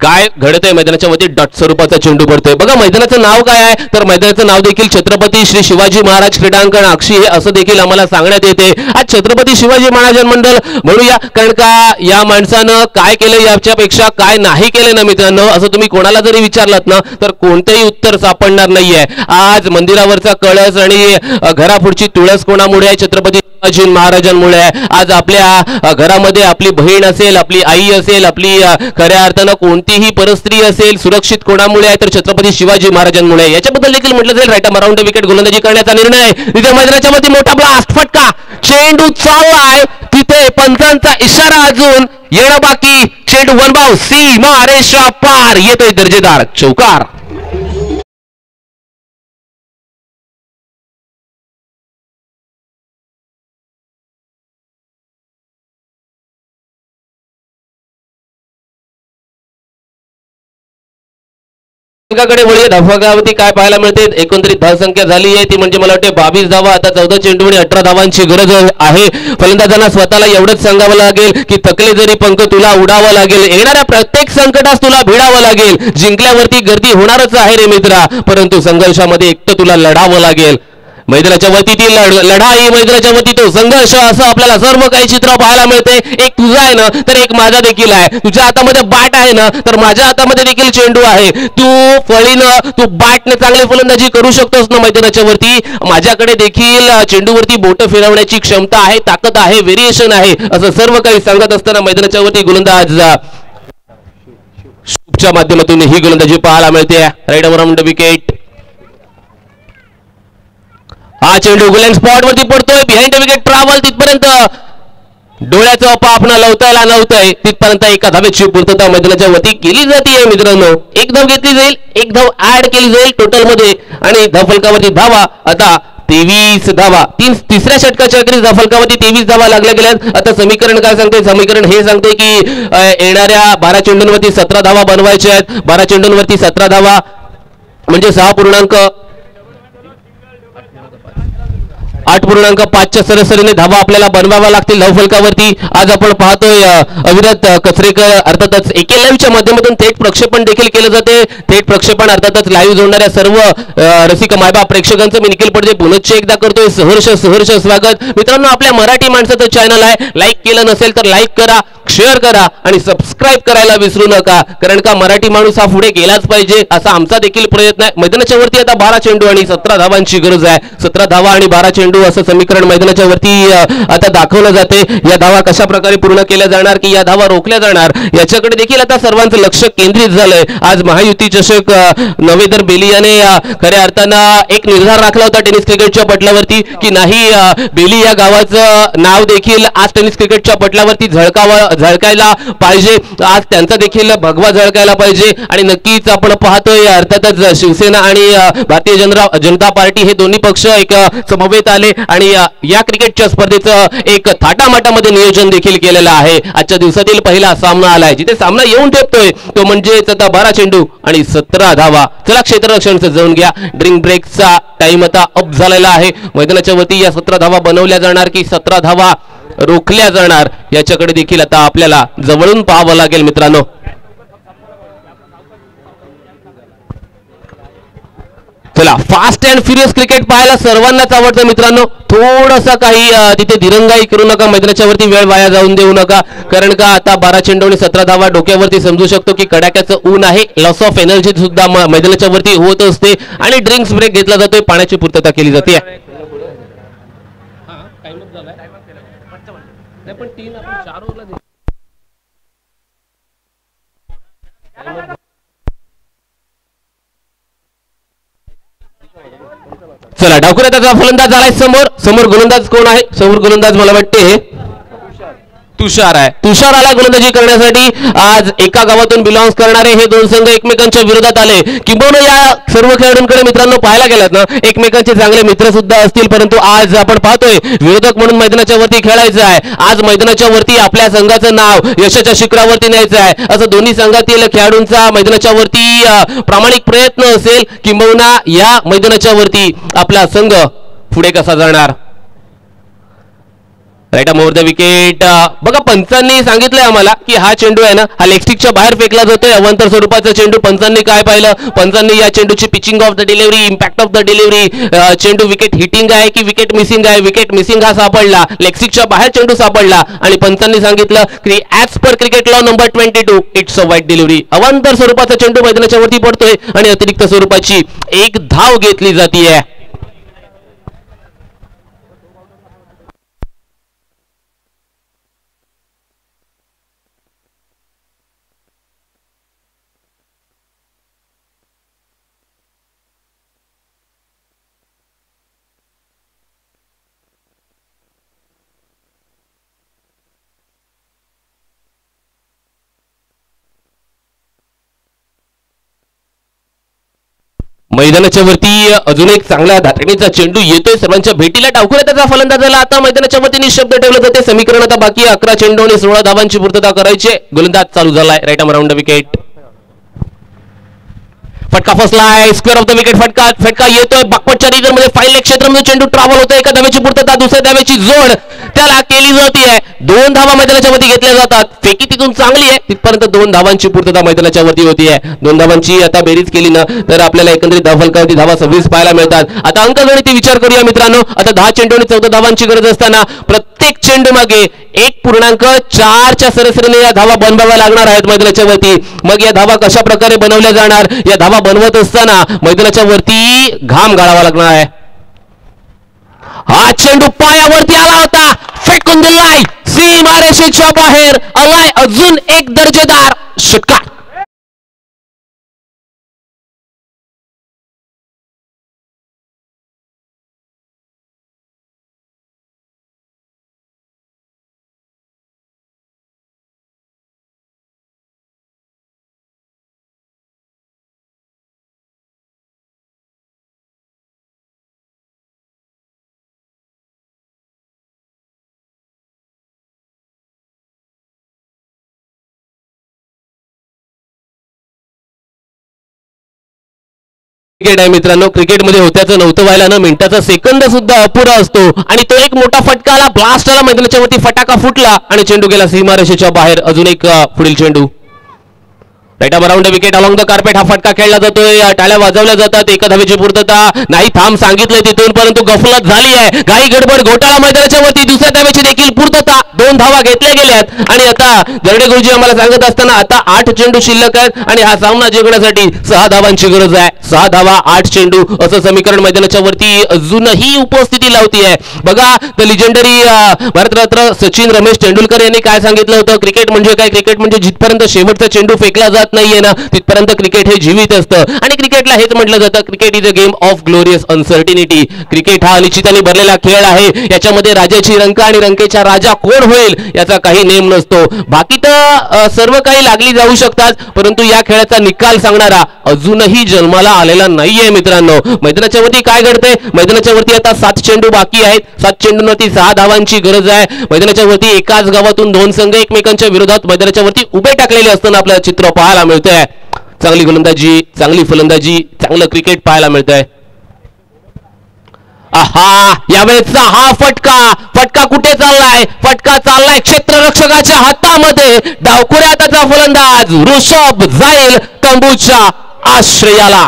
काय घडतंय मैदानाच्या वरती डॉट स्वरूपाचा चेंडू पडतोय. बघा मैदानाचं नाव काय आहे तर मैदानाचं नाव देखील छत्रपती श्री शिवाजी महाराज क्रीडांगण अक्षी हे असं देखील आम्हाला सांगण्यात येते. आज छत्रपती शिवाजी महाराज मंडळ म्हणूया कारण का या माणसानं काय केलं याच्यापेक्षा काय नाही केलं ना मित्रांनो असं तुम्ही कोणाला जरी विचारलात ना तर कोणतेही उत्तर सापडणार नाहीये. आज मंदिरावरचा कळस आणि घरापुढची तुळस कोणामुळे आहे? छत्रपती शिवाजी महाराजांमुळे आहे. आज आपल्या घरामध्ये आपली बहीण असेल, आपली आई असेल, आपली खऱ्या अर्थानं कोणतीही परस्त्री असेल, सुरक्षित कोणामुळे आहे तर छत्रपती शिवाजी महाराजांमुळे. याच्याबद्दल देखील म्हटलं जाईल. Right arm around the wicket गोलंदाजी करण्याचा निर्णय. तिथे मैदानाच्या मध्ये मोठा ब्लास्ट फटका, चेंडू चाललाय तिथे पंचांचा इशारा अजून येणं बाकी. चेंडू वनबाव सीमा रेषा पार, येतोय दर्जेदार चौकार. कडे वळूया. धावफलकावरती काय पाहायला मिळते, एकंदरीत धावसंख्या झाली आहे ती म्हणजे मला वाटते 22 धावा. आता 14 चेंडू आणि 18 धावांची गरज आहे. फलंदाजांना स्वतःला एवढंच सांगावं लागेल की थकले जरी पंख तुला उडावं लागेल, येणाऱ्या प्रत्येक संकटास तुला भिडावं लागेल. जिंकल्यावरती गर्दी होणारच आहे रे मित्रा, परंतु संघर्षामध्ये एकटं तुला लढावं लागेल. मैदानाच्या वरती ती लढाई, मैदानाच्या वरती तो संघर्ष, असं आपल्याला सर्व काही चित्र पाहायला मिळते. एक तुझा आहे ना तर एक माझा देखील आहे. तुझ्या हातामध्ये बॅट आहे ना तर माझ्या हातामध्ये देखील चेंडू आहे. तू फळीनं, तू बॅटने चांगली फलंदाजी करू शकतोस ना मैदानाच्या वरती. माझ्याकडे देखील चेंडूवरती बोट फिरवण्याची क्षमता आहे, ताकद आहे, व्हेरिएशन आहे, असं सर्व काही सांगत असताना मैदानाच्या वरती गोलंदाज च्या माध्यमातून ही गोलंदाजी पाहायला मिळते. Right arm around the wicket. हा चेंडू गोलंदाज स्पॉट वरती पडतोय. बिहाइंड द विकेट ट्रॅव्हल तिथपर्यंत डोळ्याचं पापण लवतायला नव्हतंय तिथपर्यंत एका धावेची पूर्तता मैदानाच्या वरती केली जाते. मित्रांनो, एक धाव घेतली जाईल, एक धाव ऍड केली जाईल टोटल मध्ये आणि धावफलकावरती धावा आता 23 धावा. तिसऱ्या षटकाच्या अखेरीस धावफलकावरती 23 धावा लागल्या गेल्यात. आता समीकरण काय सांगते, समीकरण हे सांगते की येणाऱ्या 12 चेंडूंवरती 17 धावा बनवायच्या आहेत. 12 चेंडूंवरती 17 धावा म्हणजे 8.5च्या सरासरीने धावा आपल्याला बनवाव्या लागतील धावफलकावरती. आज आपण पाहतोय अविरत कचरेकर अर्थातच एके लाईव्हच्या माध्यमातून थेट प्रक्षेपण देखील केलं जाते. थेट प्रक्षेपण अर्थातच लाईव्ह जोडणाऱ्या सर्व रसिक मायबाप प्रेक्षकांचं मी निखिल पडदे पुनश्च एकदा करतोय सहर्ष स्वागत. मित्रांनो, आपल्या मराठी माणसाचं चॅनल आहे, लाईक केलं नसेल तर लाईक करा, शेअर करा आणि सबस्क्राईब करायला विसरू नका, कारण का मराठी माणूस हा पुढे गेलाच पाहिजे असा आमचा देखील प्रयत्न आहे. मैदानाच्या वरती आता 12 चेंडू आणि 17 धावांची गरज आहे. 17 धावा आणि 12 चेंडू असं समीकरण मैदानाच्या वरती आता दाखवलं जाते. या धावा कशा प्रकारे पूर्ण केल्या जाणार की या धावा रोखल्या जाणार याच्याकडे देखील आता सर्वांचं लक्ष केंद्रित झालंय. आज महायुती चषक नव्हे तर बेली याने खऱ्या अर्थानं एक निर्धार राखला होता टेनिस क्रिकेटच्या पटलावरती की नाही, बेली या गावाचं नाव देखील आज टेनिस क्रिकेटच्या पटलावरती झळकायला पाहिजे. आज त्यांचा देखील भगवा झळकायला पाहिजे आणि नक्कीच आपण पाहतोय अर्थातच शिवसेना आणि भारतीय जनता पार्टी हे दोन्ही पक्ष एक समवेत आले आणि या क्रिकेटच्या स्पर्धेचं एक थाटामाटामध्ये नियोजन देखील केलेलं आहे. आजच्या दिवसातील पहिला सामना आलाय जिथे सामना येऊन ठेपतोय तो म्हणजेच आता 12 चेंडू आणि 17 धावा. चला क्षेत्ररक्षणचं जाऊन घ्या. ड्रिंक ब्रेकचा टाइम आता अप झालेला आहे. मैदानाच्या वरती या 17 धावा बनवल्या जाणार की 17 धावा रोखल्या जाणार याच्याकडे देखील आता आपल्याला जवळून पाहावं लागेल. मित्रांनो, चला, फास्ट अँड फ्युरियस क्रिकेट पाहायला सर्वांनाच आवडतं. मित्रांनो, थोडंसं काही तिथे दिरंगाई करू नका, मैदानाच्या वरती वेळ वाया जाऊन देऊ नका, कारण का आता 12 चेंडू आणि 17 धावा डोक्यावरती समजू शकतो की कडाक्याचं ऊन आहे. लॉस ऑफ एनर्जी सुद्धा मैदानाच्या वरती होत असते आणि ड्रिंक्स ब्रेक घेतला जातोय, पाण्याची पूर्तता केली जाते. चला, डावखुऱ्याचा फलंदाज आलाय समोर गोलंदाज कोण आहे? समोर गोलंदाज मला वाटते तुषार आहे. तुषार आला गोलंदाजी करण्यासाठी. आज एका गावातून बिलॉंग्स करणारे हे दोन संघ एकमेकांच्या विरोधात आले. किंबहुना या सर्व खेळाडूंकडे मित्रांनो पाहायला गेलात ना, एकमेकांचे चांगले मित्र सुद्धा असतील, परंतु आज आपण पाहतोय विरोधक म्हणून मैदानाच्या वरती खेळायचं आहे. आज मैदानाच्या वरती आपल्या संघाचं नाव यशाच्या शिखरावरती न्यायचं आहे, असं दोन्ही संघातील खेळाडूंचा मैदानाच्या वरती प्रामाणिक प्रयत्न असेल. किंबहुना या मैदानाच्या वरती आपला संघ पुढे कसा जाणार. Right arm over the wicket. बघा, पंचांनी सांगितलंय आम्हाला की हा चेंडू आहे ना हा लेगस्टिकच्या बाहेर फेकला जातोय. अवांतर स्वरूपाचा चेंडू. पंचांनी काय पाहिलं? पंचांनी या चेंडूची pitching off the delivery, impact off the delivery, चेंडू विकेट हिटिंग आहे की विकेट मिसिंग आहे, विकेट मिसिंग हा सापडला, लेगस्टिकच्या बाहेर चेंडू सापडला आणि पंचांनी सांगितलं की as per cricket law number 22 it's a wide delivery. अवांतर स्वरूपाचा चेंडू मैदानाच्या वरती पडतोय आणि अतिरिक्त स्वरूपाची एक धाव घेतली जाते. मैदानाच्या वरती अजून एक चांगला धाटणीचा चेंडू येतोय सर्वांच्या भेटीला. डावखुऱ्या त्याचा फलंदाजाला आता मैदानाच्या वरती शब्द ठेवलं जाते. समीकरण आता बाकी 11 चेंडू आणि 16 धावांची पूर्तता करायची. गोलंदाज चालू झालाय. Right arm around the wicket. फटका फसलाय. Square off the wicket. फटका येतोय बाकपटच्या रिजनमध्ये फाईल क्षेत्रामध्ये चेंडू ट्रॅव्हल होतोय. एका धावेची पूर्तता, दुसऱ्या धावेची जोड त्याला केली जाते. 2 धावा मैदानाच्या वरती घेतल्या जातात. फेकी तिथून चांगली आहे, तिथपर्यंत 2 धावांची पूर्तता मैदानाच्या वरती होतीये. 2 धावांची आता बेरीज केली ना तर आपल्याला एकंदरीत धावफलकावरती धावा 26 पाहायला मिळतात. आता अंकगणिती विचार करूया मित्रांनो. आता 10 चेंडू आणि 14 धावांची गरज असताना प्रत्येक चेंडू मागे 1.4च्या सरासरीने या धावा बनवाव्या लागणार आहेत मैदानाच्या वरती. मग या धावा कशा प्रकारे बनवल्या जाणार? या धावा बनवत असताना मैदानाच्या वरती घाम गाळावा लागणार आहे. हा चेंडू पायावरती आला होता, फेकून दिलाय सीमारेषेच्या बाहेर. आलाय अजून एक दर्जेदार षटकार. क्रिकेट आहे मित्रांनो. क्रिकेटमध्ये होत्याचं नव्हतं व्हायला ना मिनिटाचा सेकंद सुद्धा अपुरा असतो आणि तो एक मोठा फटका आला, ब्लास्ट आला मैदानाच्या वरती, फटाका फुटला आणि चेंडू गेला सीमारेषेच्या बाहेर. अजून एक पुढील चेंडू. Right arm around the wicket along the carpet. हा फटका खेळला जातोय. टाळ्या वाजवल्या जातात. एका धावेची पूर्तता नाही. थांब सांगितलंय तिथून, परंतु गफलत झाली आहे. घाई गडबड घोटाळा मैदानाच्या वरती. दुसऱ्या धावेची देखील पूर्तता. 2 धावा घेतल्या गेल्यात आणि आता जर्डे गुरुजी आम्हाला सांगत असताना आता 8 चेंडू शिल्लक आहेत आणि हा सामना जिंकण्यासाठी 6 धावांची गरज आहे. 6 धावा 8 चेंडू असं समीकरण मैदानाच्या वरती अजूनही उपस्थिती लावतीये. बघा द लिजेंडरी भारतरत्न सचिन रमेश तेंडुलकर यांनी काय सांगितलं होतं? क्रिकेट म्हणजे काय? क्रिकेट म्हणजे जिथपर्यंत शेवटचा चेंडू फेकला जात नाहीये ना तिथपर्यंत क्रिकेट हे जीवित असतं आणि क्रिकेटला हेच म्हटलं जातं, cricket is a game of glorious uncertainty. Cricket हा अनिश्चिताने भरलेला खेळ आहे. याच्यामध्ये राजाची रंक आणि रंकेचा राजा कोण होईल याचा काही नेम नसतो. बाकी तर सर्व काही लागली जाऊ शकतात, परंतु या खेळाचा निकाल सांगणारा अजूनही जन्माला आलेला नाहीये मित्रांनो. मैदानाच्या वरती काय घडतंय? मैदानाच्या वरती आता 7 चेंडू बाकी आहेत. 7 चेंडूंवरती 6 धावांची गरज आहे. मैदानाच्या वरती एकाच गावातून 2 संघ एकमेकांच्या विरोधात मैदानाच्या वरती उभे टाकलेले असताना आपल्याला चित्र पाहायला मिळतंय. चांगली गोलंदाजी, चांगली फलंदाजी, चांगलं क्रिकेट पाहायला मिळतंय. आहा, यावेळेचा हा फटका कुठे चाललाय? फटका चाललाय क्षेत्ररक्षकाच्या हातामध्ये. डावखुऱ्या त्याचा फलंदाज ऋषभ जाईल तंबूच्या आश्रयाला.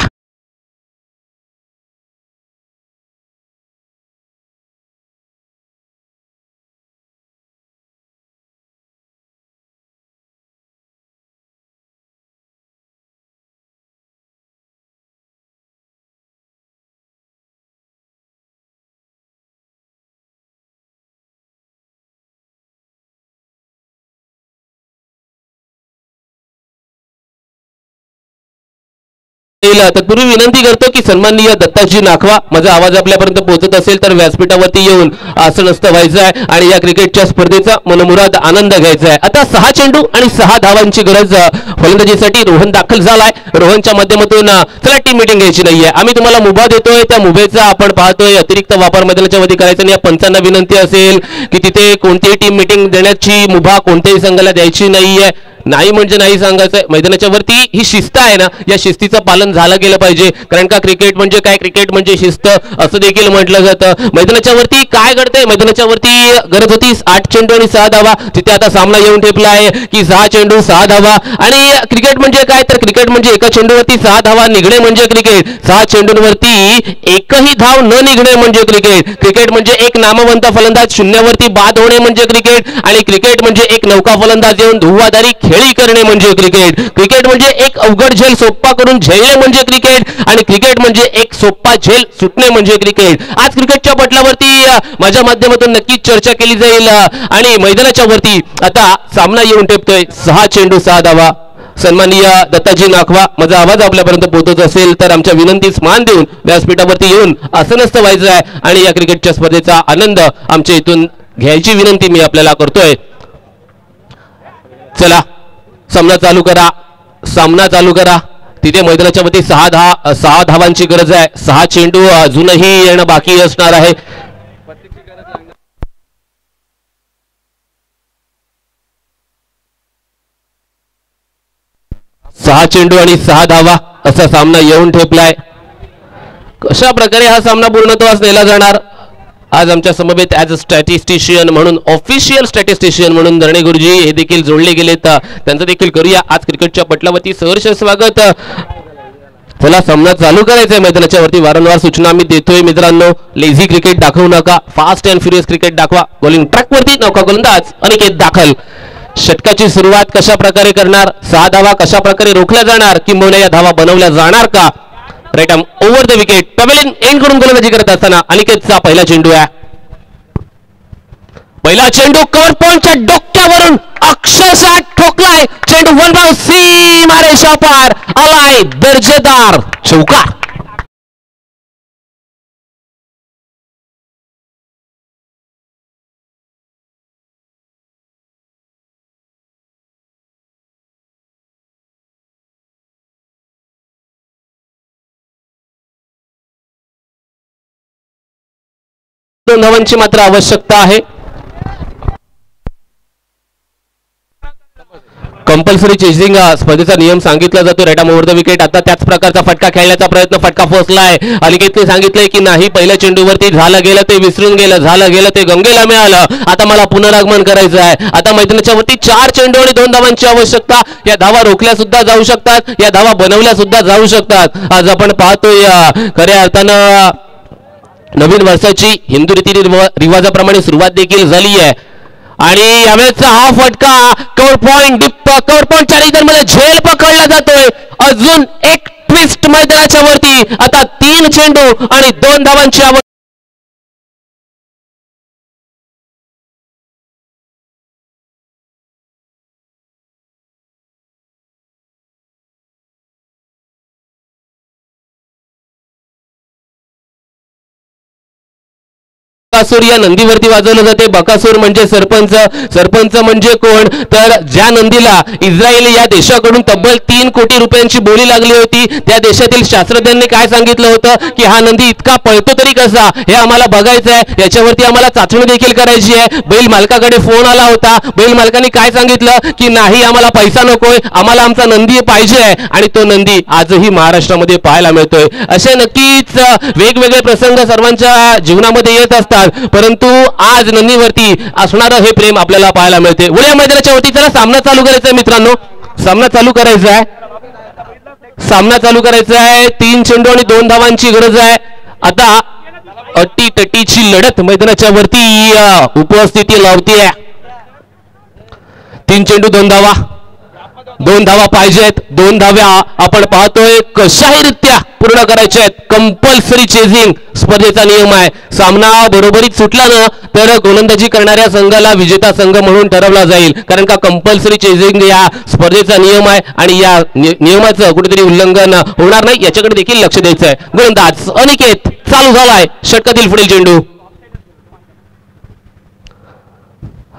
तत्पूर्वी विनंती करतो की सन्माननीय दत्ताजी नाखवा, माझा आवाज आपल्यापर्यंत पोहोचत असेल तर व्यासपीठावरती येऊन आसनस्थ व्हायचं आहे आणि या क्रिकेटच्या स्पर्धेचा मनमुराद आनंद घ्यायचा आहे. आता 6 चेंडू आणि 6 धावांची गरज फलंदाजीसाठी. रोहन दाखल झालाय. रोहनच्या माध्यमातून चला टीम मीटिंग घ्यायची नाहीये. आम्ही तुम्हाला मुभा देतोय, त्या मुभेचा आपण पाहतोय अतिरिक्त वापर मैदानाच्या वरती करायचा नाही. या पंचांना विनंती असेल की तिथे कोणतीही टीम मीटिंग देण्याची मुभा कोणत्याही संघाला द्यायची नाहीये. नाही म्हणजे नाही सांगायचंय. मैदानाच्या वरती ही शिस्त आहे ना, या शिस्तीचं पालन झालं गेलं पाहिजे. कारण का क्रिकेट म्हणजे काय? क्रिकेट म्हणजे शिस्त असं देखील म्हटलं जातं. मैदानाच्या वरती काय घडतंय? मैदानाच्या वरती गरज होती 8 चेंडू आणि 6 धावा. तिथे आता सामना येऊन ठेपला आहे की 6 चेंडू 6 धावा. आणि क्रिकेट म्हणजे काय? तर क्रिकेट म्हणजे एका चेंडूवरती 6 धावा निघणे म्हणजे क्रिकेट. 6 चेंडूंवरती एकही धाव न निघणे म्हणजे क्रिकेट. क्रिकेट म्हणजे एक नामवंत फलंदाज शून्यावरती बाद होणे म्हणजे क्रिकेट. आणि क्रिकेट म्हणजे एक नौका फलंदाज येऊन धुव्वाधारी खेळी करणे म्हणजे क्रिकेट. क्रिकेट म्हणजे एक अवघड झेल सोप्पा करून झेलणे म्हणजे क्रिकेट. आणि क्रिकेट म्हणजे एक सोप्पा झेल सुटणे म्हणजे क्रिकेट. आज क्रिकेटच्या पटलावरती माझ्या माध्यमातून नक्कीच चर्चा केली जाईल आणि मैदानाच्या वरती आता सामना येऊन ठेपतोय 6 चेंडू 6 धावा. सन्माननीय दत्ताजी नाखवा, माझा आवाज आपल्यापर्यंत पोहोचत असेल तर आमच्या विनंतीस मान देऊन व्यासपीठावरती येऊन आसनस्थ व्हायचं आहे आणि या क्रिकेटच्या स्पर्धेचा आनंद आमच्या इथून घ्यायची विनंती मी आपल्याला करतोय. चला सामना चालू करा. तिथे मैदानाच्या वरती 6 धावांची गरज आहे. 6 चेंडू अजूनही येणं बाकी असणार आहे. सहा चेंडू आणि 6 धावा असा सामना येऊन ठेपलाय. कशा प्रकारे हा सामना पूर्णत्वास नेला जाणार. आज आमच्या समवेत ॲज अ स्टॅटिस्टिशियन म्हणून, ऑफिशियल स्टॅटिस्टिशियन म्हणून धरणे गुरुजी हे देखील जोडले गेलेत. त्यांचं देखील करूया आज क्रिकेटच्या पटलावरती सहर्ष स्वागत. चला सामना चालू करायचा आहे मैदानाच्या वरती. वारंवार सूचना आम्ही देतोय मित्रांनो, लेझी क्रिकेट दाखवू नका, फास्ट अँड फ्युरियस क्रिकेट दाखवा. बॉलिंग ट्रॅक वरती नौका गोलंदाज अनिकेत दाखल. षटकाची सुरुवात कशा प्रकारे करणार, 6 धावा कशा प्रकारे रोखल्या जाणार, किंबहुना या धावा बनवल्या जाणार का. Right arm over the wicket, pavilion end करून गोलंदाजी करत असताना अनिकेतचा पहिला चेंडू आहे. पहिला चेंडू कव्हर पॉइंटच्या डोक्यावरून अक्षरशः ठोकलाय. चेंडू वन बाउंड सीमा रेषा पार आलाय, दर्जेदार चौकार. दोन धावांची मात्र आवश्यकता आहे. कंपल्सरी चेजिंग स्पर्धेचा नियम सांगितला जातो. Right arm over the wicket. आता त्याच प्रकारचा फटका खेळण्याचा प्रयत्न, फटका फसलाय. अनिकेतने सांगितलंय की नाही, पहिल्या चेंडूवरती झालं गेलं ते विसरून गेलं, झालं गेलं ते गंगेला मिळालं, आता मला पुनरागमन करायचं आहे. आता मैदानाच्या वरती 4 चेंडू आणि 2 धावांची आवश्यकता. या धावा रोखल्या सुद्धा जाऊ शकतात, या धावा बनवल्या सुद्धा जाऊ शकतात. आज आपण पाहतोय खऱ्या अर्थानं नवीन वर्षाची हिंदू रीती रिवाजाप्रमाणे सुरुवात देखील झाली आहे. आणि यावेळेचा हा फटका कव्हर पॉइंट, डिप कव्हर पॉइंटच्या मध्ये झेल पकडला जातोय. अजून एक ट्विस्ट मैदानाच्या वरती. आता 3 चेंडू आणि 2 धावांची आवश्यकता. बकासूर या नंदीवरती वाजवलं जाते. बकासूर म्हणजे सरपंच. सरपंच म्हणजे कोण, तर ज्या नंदीला इस्रायल या देशाकडून तब्बल 3 कोटी रुपयांची बोली लागली होती, त्या देशातील शास्त्रज्ञांनी काय सांगितलं होतं की हा नंदी इतका पळतो तरी कसा, हे आम्हाला बघायचं आहे. याच्यावरती आम्हाला चाचणी देखील करायची आहे. बैल मालकाकडे फोन आला होता. बैल मालकाने काय सांगितलं की नाही, आम्हाला पैसा नकोय, आम्हाला आमचा नंदी पाहिजे आहे. आणि तो नंदी आजही महाराष्ट्रामध्ये पाहायला मिळतोय. असे नक्कीच वेगवेगळे प्रसंग सर्वांच्या जीवनामध्ये येत असतात, परंतु आज नंदीवरती असणारं हे प्रेम आपल्याला पाहायला मिळते. उड्या मैदानाच्या वरती चला सामना चालू करायचा आहे मित्रांनो. सामना चालू करायचा आहे. सामना चालू करायचा आहे. 3 चेंडू आणि 2 धावांची गरज आहे. आता अटीतटीची लढत मैदानाच्या वरती उपस्थिती लावतीये. 3 चेंडू 2 धावा. 2 धावा पाहिजेत. 2 धाव्या आपण पाहतोय कशाहीरित्या पूर्ण करायच्या आहेत. कंपल्सरी चेजिंग स्पर्धेचा नियम आहे. सामना बरोबरीत सुटला ना तर गोलंदाजी करणाऱ्या संघाला विजेता संघ म्हणून ठरवला जाईल, कारण का कंपल्सरी चेजिंग या स्पर्धेचा नियम आहे आणि या नियमाचं कुठेतरी उल्लंघन होणार नाही याच्याकडे देखील लक्ष द्यायचं आहे. गोलंदाज अनिकेत चालू झालाय. षटकातील पुढील चेंडू.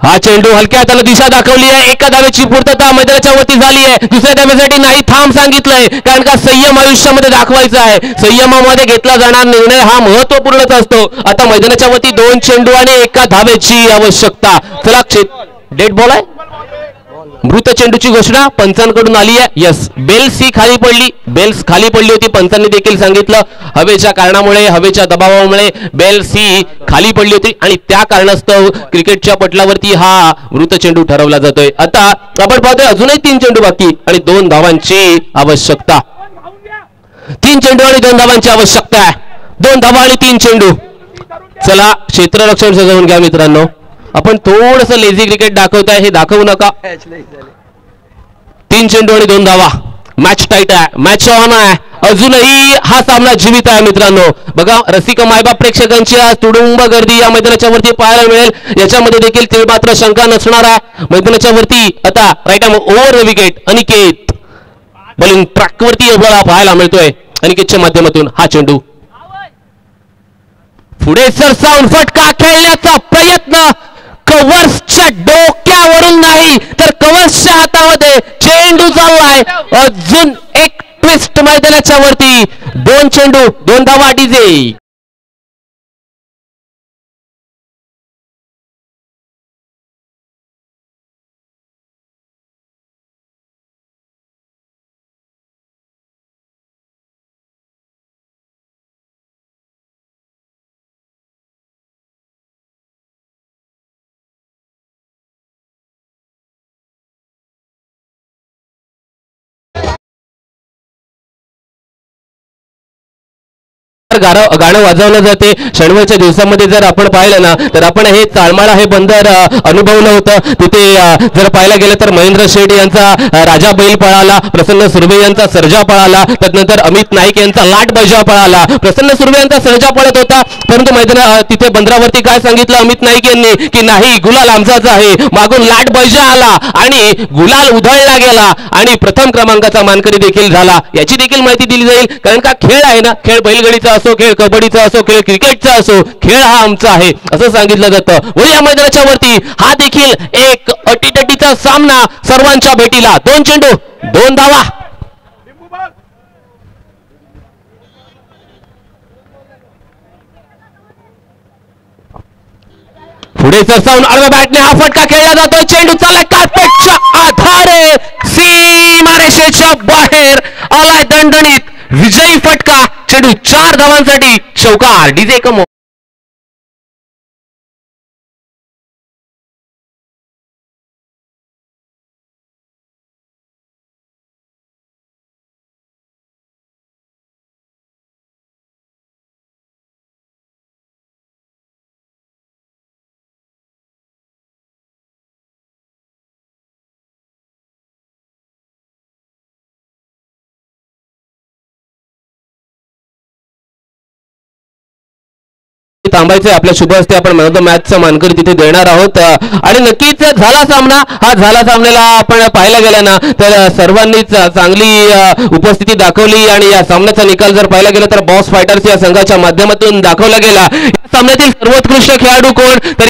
हा चेंडू हलक्या हाताला दिशा दाखवली आहे. एका धावेची पूर्तता मैदानाच्या वरती झाली आहे. दुसऱ्या धावेसाठी नाही थांब सांगितलंय, कारण का संयम आयुष्यामध्ये दाखवायचा आहे. संयमामध्ये घेतला जाणार निर्णय हा महत्वपूर्णच असतो. आता मैदानाच्या वरती 2 चेंडू आणि 1 धावेची आवश्यकता. चला डेड बॉल आहे. मृत चेंडूची घोषणा पंचांकडून आली आहे. यस, बेल्स ही खाली पडली. बेल्स खाली पडली होती. पंचांनी देखील सांगितलं हवेच्या कारणामुळे, हवेच्या दबावामुळे बेल्स ही खाली पडली होती आणि त्या कारणास्तव क्रिकेटच्या पटलावरती हा मृत चेंडू ठरवला जातोय. आता आपण पाहतोय अजूनही 3 चेंडू बाकी आणि 2 धावांची आवश्यकता. 3 चेंडू आणि 2 धावांची आवश्यकता आहे. 2 धावा आणि 3 चेंडू. चला क्षेत्ररक्षण सजवून घ्या मित्रांनो. आपण थोडस लेझी क्रिकेट दाखवताय हे दाखवू नका. 3 चेंडू आणि 2 धावा. मॅच टाईट आहे, मॅच ऑन आहे. अजूनही हा सामना जीवित आहे मित्रांनो. बघा रसिक मायबाप प्रेक्षकांची आज तुडुंब गर्दी या मैदानाच्या वरती पाहायला मिळेल. याच्यामध्ये देखील ते मात्र शंका नसणार आहे. मैदानाच्या वरती आता right arm over the wicket Aniket bowling track वरती आपल्याला पाहायला मिळतोय. अनिकेतच्या माध्यमातून हा चेंडू पुढे सरसावून फटका खेळण्याचा प्रयत्न. कव्हर्सच्या डोक्यावरून नाही तर कव्हर्सच्या हातामध्ये चेंडू चाललाय. अजून एक ट्विस्ट मैदानाच्या वरती 2 चेंडू 2 धावा डीजे. गाणं वाजवलं जाते. षणवळच्या दिवसामध्ये जर आपण पाहिलं ना तर आपण हे चाळमाळा हे बंदर अनुभवलं होतं. तिथे जर पाहायला गेलं तर महेंद्र शेठ यांचा राजा बैल पळाला, प्रसन्न सुर्वे यांचा सर्जा पळाला, त्यानंतर अमित नाईक यांचा लाट बैजा पळाला. प्रसन्न सुर्वे यांचा सर्जा पळत होता, परंतु मैदाना तिथे बंदरावरती काय सांगितलं अमित नाईक यांनी की नाही, गुलाल आमचाच आहे. मागून लाट बैजा आला आणि गुलाल उधळला गेला आणि प्रथम क्रमांकाचा मानकरी देखील झाला. याची देखील माहिती दिली जाईल, कारण का खेळ आहे ना, खेळ बैलगाडीचा असो, खेळ कबड्डीचा असो, खेळ क्रिकेटचा असो, खेळ हा आमचा आहे असं सांगितलं जातं. व या मैदानाच्या वरती हा देखील एक अटीतटीचा सामना सर्वांच्या भेटीला. 2 चेंडू 2 धावा. पुढे सरसावून आडव्या बॅटने हा फटका खेळला जातोय. चेंडू चाललाय कार्पेटच्या आधारे सीमारेषेच्या बाहेर आलाय दणदणीत विजयी फटका. चेंडू 4 धावांसाठी चौकार. डीजे कमो. थांबायचंय. आपल्या शुभ हस्ते आपण मॅन ऑफ द मॅचचा मानकरी तिथे देणार आहोत. आणि नक्कीच झाला सामना. हा झाला सामन्याला आपण पाहायला गेला ना तर सर्वांनीच चांगली उपस्थिती दाखवली आणि या सामन्याचा निकाल जर पाहायला गेला तर बॉस फायटर्स या संघाच्या माध्यमातून दाखवला गेला. या सामन्यातील सर्वोत्कृष्ट खेळाडू कोण तर